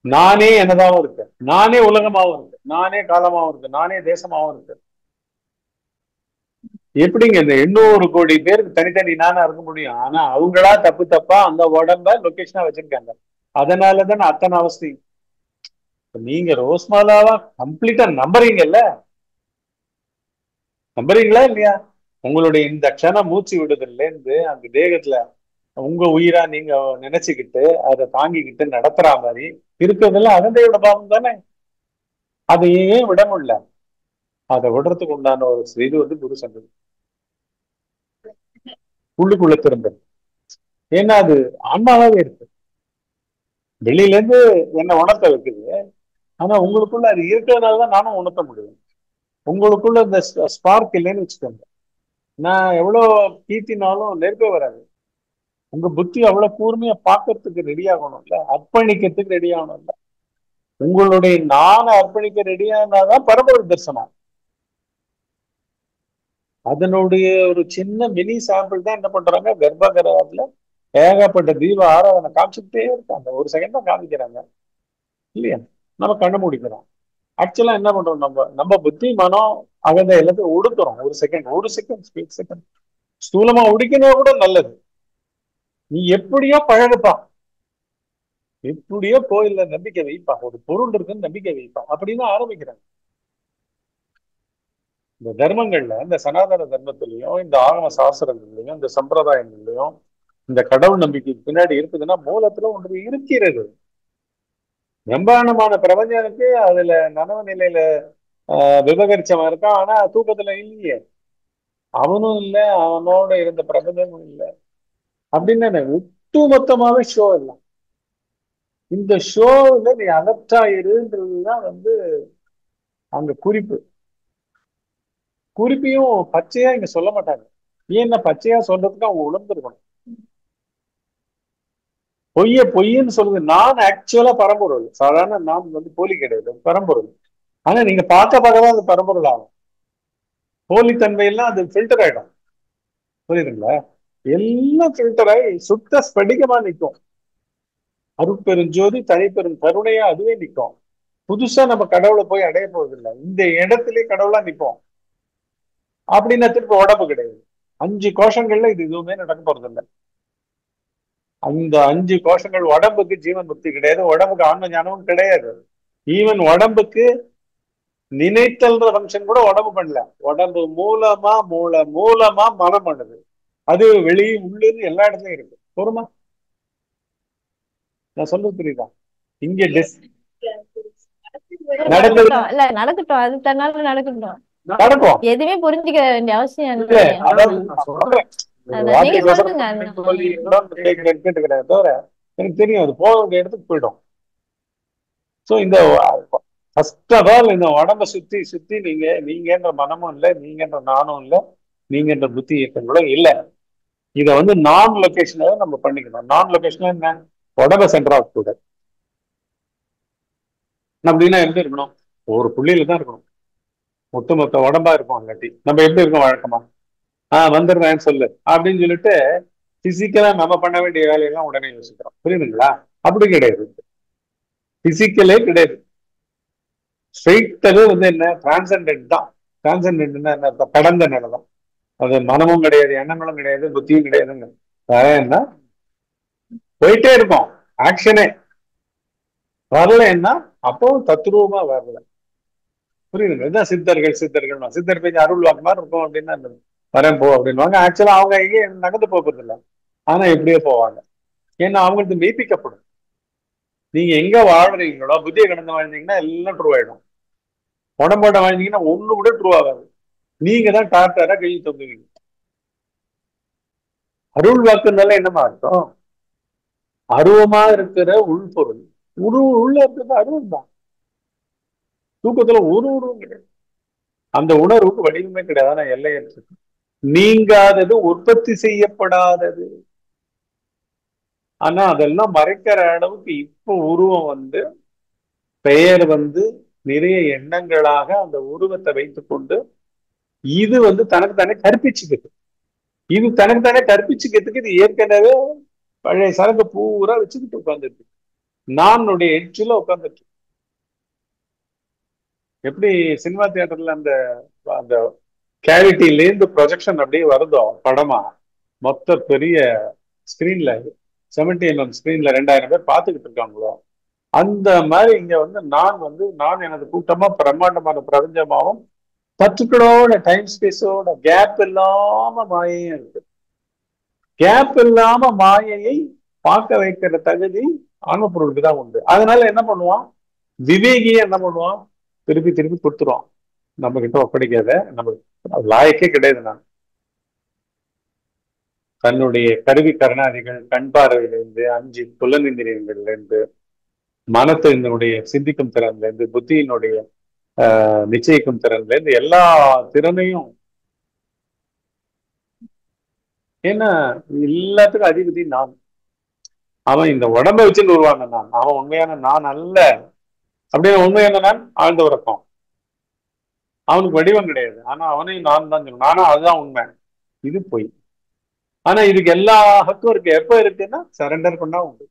நானே என்னதாவும் இருக்கேன், நானே உலகமாவும் இருக்கேன், நானே காலமாவும் இருக்கேன், நானே தேசமாவும் இருக்கேன். எப்படிங்க இந்த 800 கோடி பேருக்கு தனித்தனி நானா இருக்க முடியும்? ஆனா அவங்களா தப்பா அந்த உடம்ப லொகேஷனா வச்சிருக்காங்க. அதனாலதான் அத்தனை அவஸ்தையும். நீங்க ரோஸ்மாலாவா கம்ப்ளீட்டா நம்புறீங்கல்ல? நம்புறீங்களா இல்லையா? உங்களுடைய இந்த க்ஷணம் மூச்சு விடுதல்ல இருந்து அந்த தேகத்துல உங்க உயிரா நீங்க நினைச்சுக்கிட்டு அதை தாங்கிக்கிட்டு நடத்துற மாதிரி இருக்கிறதெல்லாம் அகந்தையோட பாவம் தானே. அதை ஏன் விட முடியல? அதை விடுறதுக்கு உண்டான ஒரு இது வந்து குரு சந்ததி உள்ளுக்குள்ள திரும்ப. ஏன்னா அது ஆன்மாவே இருக்கு, வெளியில இருந்து என்ன உணர்த்த வைக்குது. ஆனா உங்களுக்குள்ள அது இருக்கிறதுனாலதான் நானும் உணர்த்த முடியும். உங்களுக்குள்ள இந்த ஸ்பார்க் இல்லைன்னு வச்சுக்கோங்க, நான் எவ்வளவு கீர்த்தினாலும் நெருப்பே வராது. உங்க புத்தி அவ்வளவு கூர்மையா பாக்குறதுக்கு ரெடி ஆகணும்ல, அர்ப்பணிக்கிறதுக்கு ரெடி ஆகணும்ல. உங்களுடைய நான அர்ப்பணிக்க ரெடியானாதான் பரம்பரை தரிசனம். அதனுடைய ஒரு சின்ன மினி சாம்பிள் தான் என்ன பண்றாங்க, கர்ப்பகிரகத்துல ஏகப்பட்ட தீப ஆராதனை காமிச்சுக்கிட்டே இருக்காங்க. ஒரு செகண்ட் தான் காமிக்கிறாங்க இல்லையா? நம்ம கண்ணு மூடிக்கிறோம். ஆக்சுவலா என்ன பண்றோம், நம்ம நம்ம புத்தி மனம் அகந்த எல்லாத்தையும் ஒடுக்குறோம். ஒரு செகண்ட் ஸ்பீட் செகண்ட் ஸ்தூலமா உடிக்கணும் கூட நல்லது. நீ எப்படியோ பழகுப்பா, எப்படியோ கோயில்ல நம்பிக்கை வைப்பா, ஒரு பொருள் இருக்குன்னு நம்பிக்கை வைப்பா அப்படின்னு ஆரம்பிக்கிறாங்க. இந்த தர்மங்கள்ல, இந்த சனாதன தர்மத்திலையும் இந்த ஆகம சாஸ்திரங்கள்லயும் இந்த சம்பிரதாயங்கள்லயும் இந்த கடவுள் நம்பிக்கைக்கு பின்னாடி இருக்குதுன்னா மூலத்துல ஒன்று இருக்கிறது. பிரம்மாண்டமான பிரபஞ்சனுக்கு அதுல நனவு நிலையில விவகரிச்சவன் இருக்கான், ஆனா தூக்கத்துல இல்லையே. அவனும் இல்லை, அவனோட இருந்த பிரபஞ்சமும் இல்லை அப்படின்னு ஒட்டு மொத்தமாவே ஷோ இல்லை. இந்த ஷோவில் நீ அலர்ட்டாயிருன்றதுதான் அங்க குறிப்பையும் பச்சையா இங்க சொல்ல மாட்டாங்க. ஏன்னா பச்சையா சொல்றதுக்கு அவங்க உணர்ந்துருக்கணும். பொய்ன்னு சொல்லுது. நான் ஆக்சுவலா பரம்பொருள், சாதாரண நான் போலி கிடையாது, பரம்பொருள். ஆனா நீங்க பார்க்கதான் அது பரம்பொருள் ஆகும். போலித்தன்மையெல்லாம் அது ஃபில்டர் ஆயிடும். புரியுதுங்களா? எல்லாம் ஃபில்டர் ஆகி சுத்த ஸ்படிகமா நிற்கும். அருட்பெருஞ்சோதி தனிப்பெரும் கருணையா அதுவே நிற்கும். புதுசா நம்ம கடவுளை போய் அடைய போறது இல்லை, இந்த இடத்திலே கடவுளா நிற்போம். அப்படின்னா திருப்பி உடம்பு கிடையாது. 5 கோஷங்கள்ல இது எதுவுமே நடக்க போறது இல்லை. அந்த 5 கோஷங்கள் உடம்புக்கு ஜீவன் முக்தி கிடையாது, உடம்புக்கு ஆன்ம ஞானமும் கிடையாது. ஈவன் உடம்புக்கு நினைத்தல்ன்ற ஃபங்க்ஷன் கூட உடம்பு பண்ணல. உடம்பு மூலமா மனம் பண்ணுது. அது வெளியே உள்ளுன்னு எல்லா இடத்துலயும் இருக்கு. பொறுமா, நான் சொல்றது புரியுதா? இங்க நடக்கட்டும், இல்ல நடக்கட்டும், அது தன்னால நடக்கட்டும். நடக்கும். எதுவுமே புரிஞ்சுக்க வேண்டிய அவசியம் இல்ல, இல்லை. அதாவது நான் சொல்றேன், நீங்க சொல்லுங்க. தவிர எனக்கு தெரியும் அது போக வேண்டிய இடத்துக்கு போயிடும். சோ இந்த ஃபர்ஸ்ட் ஆஃப் ஆல் இந்த உடம்ப சுத்தி நீங்கன்ற மனமும் இல்லை, நீங்கன்ற நானும் இல்லை, நீங்கன்ற புத்தி இயக்கங்களும் இல்லை. இதை நான் லொகேஷனாக நம்ம பண்ணிக்கணும். நான் லொகேஷன் என்ன, உடம்ப சென்டர் ஆஃப் கூட அப்படின்னா எப்படி இருக்கணும், ஒரு புள்ளியில தான் இருக்கணும். ஒட்டுமொத்த உடம்பா இருக்கும். அல்லாட்டி நம்ம எப்படி இருக்கோம் வழக்கமா, வந்துடுறேன்னு சொல்லு அப்படின்னு சொல்லிட்டு பிசிக்கலா நம்ம பண்ண வேண்டிய வேலையெல்லாம் உடனே யோசிக்கிறோம். புரியுதுங்களா? அப்படி கிடையாது, பிசிக்கலே கிடையாது. ஸ்ட்ரெயிட்டவே என்ன, டிரான்சென்டென்ட் தான். டிரான்சென்டென்ட்னா என்ன அர்த்தம், கடந்த நிலை தான். அது மனமும் கிடையாது, எண்ணங்களும் கிடையாது, புத்தியும் கிடையாதுங்க. வேற என்ன, போயிட்டே இருக்கும். ஆக்ஷனே வரலன்னா அப்போ தத்ரூபமா வரல. புரியுதுங்க? இதுதான் சித்தர் பேச்சு அருள் வாக்கு மாதிரி இருக்கும். அப்படின்னா வரேன் போ அப்படின்வாங்க. ஆக்சுவலா அவங்க எங்கே நகர்ந்து போகிறது இல்லை, ஆனா எப்படியே போவாங்க. ஏன்னா அவங்களுக்கு மெய்ப்பிக்கப்படும். நீங்க எங்க வாழ்றீங்களோ, புத்தியை கடந்து வாழ்ந்தீங்கன்னா எல்லாம் ட்ரூ ஆயிடும். உடம்போட வாழ்ந்தீங்கன்னா ஒண்ணு கூட ட்ரூ ஆகாது. நீங்க தான் டாக்டரா கை தொங்குவீங்க. அருள் வாக்குனால என்னமா அர்த்தம், அருவமா இருக்கிற உள்பொருள். உள்ள இருக்கிறது அருள் தான். தூக்கத்துல ஒரு உருவம் கிடையாது, அந்த உணர்வுக்கு வடிவமே கிடையாது. ஆனா எல்லையற்றது, நீங்காதது, உற்பத்தி செய்யப்படாதது. ஆனா அதெல்லாம் மறைக்கிற அளவுக்கு இப்போ உருவம் பெயர் நிறைய எண்ணங்களாக அந்த உருவத்தை வைத்துக் கொண்டு இது தனக்கு தானே கற்பிச்சுக்குது. இது தனக்கு தானே கற்பிச்சுக்கிறதுக்கு இது ஏற்கனவே பழைய சரக்கு பூரா வச்சுக்கிட்டு உட்கார்ந்துருக்கு. நானுடைய எட்ஜில் உட்கார்ந்துட்டு, எப்படி சினிமா தியேட்டர்ல அந்த அந்த கேவிட்டில இருந்து ப்ரொஜெக்ஷன் அப்படியே வருதோ படமா, மொத்த பெரிய ஸ்கிரீன்ல 70mm ஸ்கிரீன்ல 2000 பேர் பார்த்துக்கிட்டு இருக்காங்களோ, அந்த மாதிரி இங்க நான் எனது கூட்டமா பிரம்மாண்டமான பிரபஞ்சமாவும் பர்டிகுலரோட டைம் ஸ்பேஸோட கேப் இல்லாம மாயையும் இருக்கு. கேப் இல்லாம மாயையை பார்க்க வைக்கிற தகுதி ஆன்ம பொருளுக்கு தான் உண்டு. அதனால என்ன பண்ணுவான் விவேகிய, என்ன பண்ணுவான், திருப்பி திருப்பி கொடுத்துருவான். நம்ம கிட்ட ஒப்படைக்காத, நம்ம லாயக்கே கிடையாது. நான் தன்னுடைய கருவி கரணாதிகள், கண் பார்வையிலிருந்து 5 புலனிந்திரியங்கள்ல இருந்து, மனத்தினுடைய சிந்திக்கும் திறன்ல இருந்து, புத்தியினுடைய நிச்சயிக்கும் திறன்ல இருந்து, எல்லா திறனையும், ஏன்னா எல்லாத்துக்கும் அதிபதி நான். அவன் இந்த உடம்பை வச்சுன்னு உருவான நான், அவன் உண்மையான நான் அல்ல. அப்படின்னு உண்மையான நான் ஆழ்ந்த உறக்கம். அவனுக்கு வடிவம் கிடையாது. ஆனா அவனையும் நான் தான் சொல்லணும். ஆனா அதுதான் உண்மை. இது பொய். ஆனா இதுக்கு எல்லா ஹக்கும் இருக்கு. எப்ப இருக்குன்னா சரண்டர் பண்ணா உண்டு.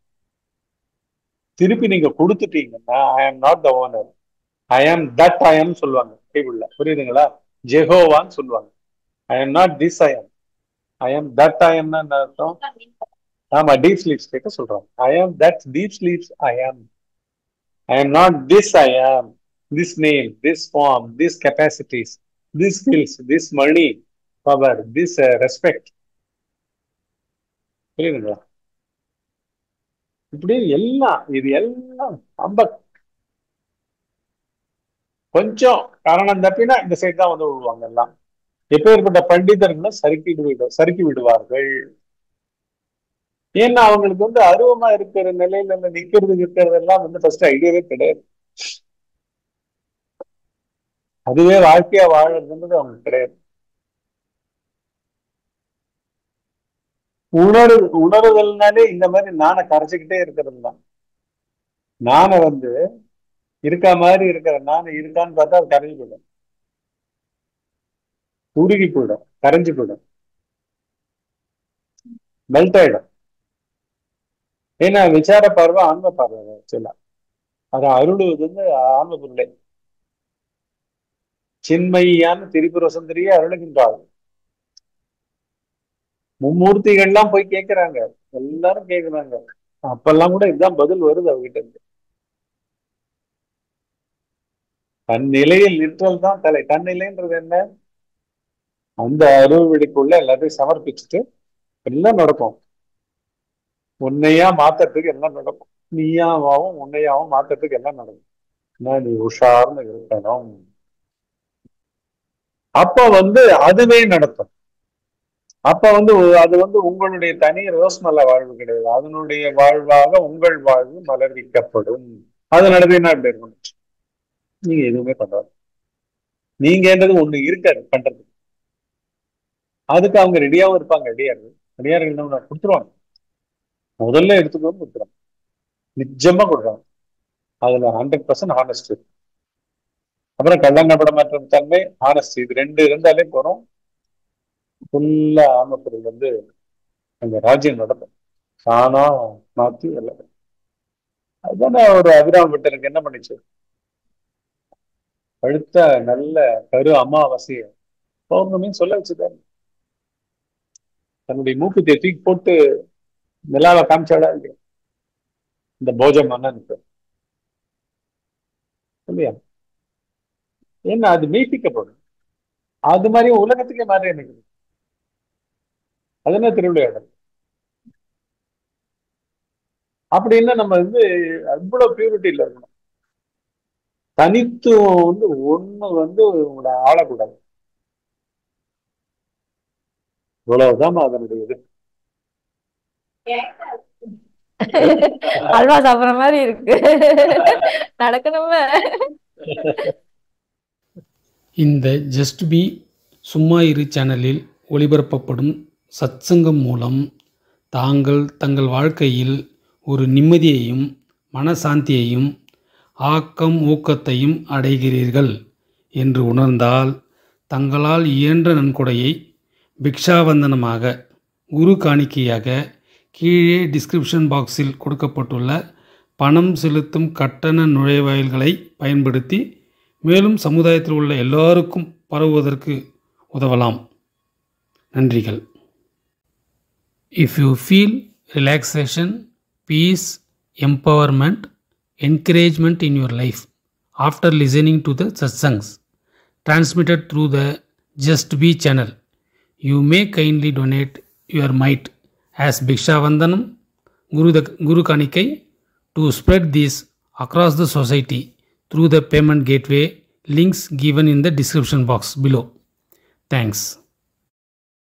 திருப்பி நீங்க கொடுத்துட்டீங்கன்னா ஐ ஆம் நாட் த ஓனர், ஐ ஆம் தட் ஐ ஆம் சொல்லுவாங்க பைபிள்ல. புரியுதுங்களா? ஜெகோவான்னு சொல்லுவாங்க. ஐ ஆம் நாட் திஸ் ஐ ஆம் தட் ஐ ஆம் அர்த்தம். ஆமா, டீப் ஸ்லீப் ஸ்டேட்ட சொல்றோம். ஐ ஆம் that deep sleeps I am not this I am this name this form this capacities this skills this money power this respect. புரியுதுங்களா? இப்படி எல்லாம் இது எல்லாம் நம்ம கொஞ்சம் காரணம் தப்பினா இந்த சைடு தான் வந்து விடுவாங்க எல்லாம். எப்பேற்பட்ட பண்டிதர்களும் சறுக்கி விடுவார்கள். ஏன்னா அவங்களுக்கு வந்து அருவமா இருக்கிற நிலையில நிக்கிறது எல்லாம் வந்து ஃபர்ஸ்ட் ஐடியாவே கிடையாது. அதுவே வாழ்க்கையா வாழறதுன்றது அவங்களுக்கு கிடையாது. உணர்தல்னாலே இந்த மாதிரி நானை கரைச்சிக்கிட்டே இருக்கிறது தான். நானை வந்து இருக்கா மாதிரி இருக்கிற நானை இருக்கான்னு பார்த்தா அது கரைஞ்சு போயிடும், உருகி போயிடும், கரைஞ்சு போயிடும், மெல்ட் ஆயிடும். ஏன்னா விசார பார்வை ஆன்ம பார்வை ஆக்சுவலா. அதை அருளுவது வந்து ஆன்ம பொருளை. சின்மையான திரிபுர சுந்தரியை அருளுகின்றாள். மும்மூர்த்திகள்லாம் போய் கேட்கிறாங்க, எல்லாரும் கேட்கிறாங்க. அப்பெல்லாம் கூட இதுதான் பதில் வருது அவகிட்ட இருந்து. தன் நிலையில் நிற்றல் தான் தலை. தன்னிலைன்றது என்ன? அந்த அருள் வெடிக்குள்ள எல்லாத்தையும் சமர்ப்பிச்சுட்டு எல்லாம் நடக்கும். உன்னையா மாத்துறதுக்கு எல்லாம் நடக்கும். நீயாவும் உன்னையாவும் மாத்துறதுக்கு எல்லாம் நடக்கும். நீ உஷார்னு இருக்கணும். அப்ப வந்து அதுவே நடத்தும். அப்ப வந்து அது வந்து உங்களுடைய தனி ரோஸ்மல்ல வாழ்வு கிடையாது. அதனுடைய வாழ்வாக உங்கள் வாழ்வு மலர்விக்கப்படும். அது நடந்ததுன்னா இப்படி இருக்கணும். நீங்க எதுவுமே பண்றாரு, நீங்கன்றது ஒண்ணு இருக்காது பண்றது. அதுக்கு அவங்க ரெடியாவும் இருப்பாங்க. ரெடியார்கள் என்ன கொடுத்துருவாங்க, முதல்ல எடுத்துக்கணும் கொடுத்துருவாங்க, நிஜமா கொடுக்குறாங்க. அதுல 100% ஹானஸ்ட். அப்புறம் கள்ளங்கபட மாற்றம் தன்மை, ஹானஸ்ட், இது ரெண்டு இருந்தாலே போறோம். ஃபுல்லா ஆமப்பொருள் வந்து அந்த ராஜ்யம் நடக்கும். தானா மாத்தி எல்லாம். அதுதானே ஒரு அபிராம பட்டருக்கு என்ன பண்ணிச்சு? அடுத்த நல்ல கரு அமாவாசைய பௌர்ணமின்னு சொல்ல வச்சுட்டாரு. தன்னுடைய மூக்குத்தியை தூக்கி போட்டு நிலாவை காமிச்சாடா இல்லையா இந்த போஜம் மன்னனுக்கு? இல்லையா? ஏன்னா அது மெய்ப்பிக்கப்படும். அது மாதிரி உலகத்துக்கே மாறி நினைக்குது. அது என்ன திருவிளையாடல்? அப்படின்னா நம்ம வந்து அவ்வளவு பியூரிட்டியில இருக்கணும். தனித்துவம் வந்து ஒண்ணு வந்து உங்களை ஆளக்கூடாது. இவ்வளவுதான் அதனுடைய இது. அல்வா சாப்பிடுற மாதிரி இருக்கு, நடக்கணுமே. இந்த ஜஸ்ட் பி சும்மா இரு சேனலில் ஒளிபரப்பப்படும் சத்சங்கம் மூலம் தாங்கள் தங்கள் வாழ்க்கையில் ஒரு நிம்மதியையும் மனசாந்தியையும் ஆக்கம் ஊக்கத்தையும் அடைகிறீர்கள் என்று உணர்ந்தால் தங்களால் இயன்ற நன்கொடையை பிக்ஷாவந்தனமாக குரு காணிக்கையாக கீழே டிஸ்கிரிப்ஷன் பாக்ஸில் கொடுக்கப்பட்டுள்ள பணம் செலுத்தும் கட்டண நுழைவாயில்களை பயன்படுத்தி மேலும் சமுதாயத்தில் உள்ள எல்லோருக்கும் பரவுவதற்கு உதவலாம். நன்றிகள். If you feel relaxation, peace, empowerment, encouragement in your life after listening to the satsangs transmitted through the Just Be channel, you may kindly donate your mite as Bhikshavandanam, Guru Kanikai, to spread this across the society through the payment gateway links given in the description box below. Thanks.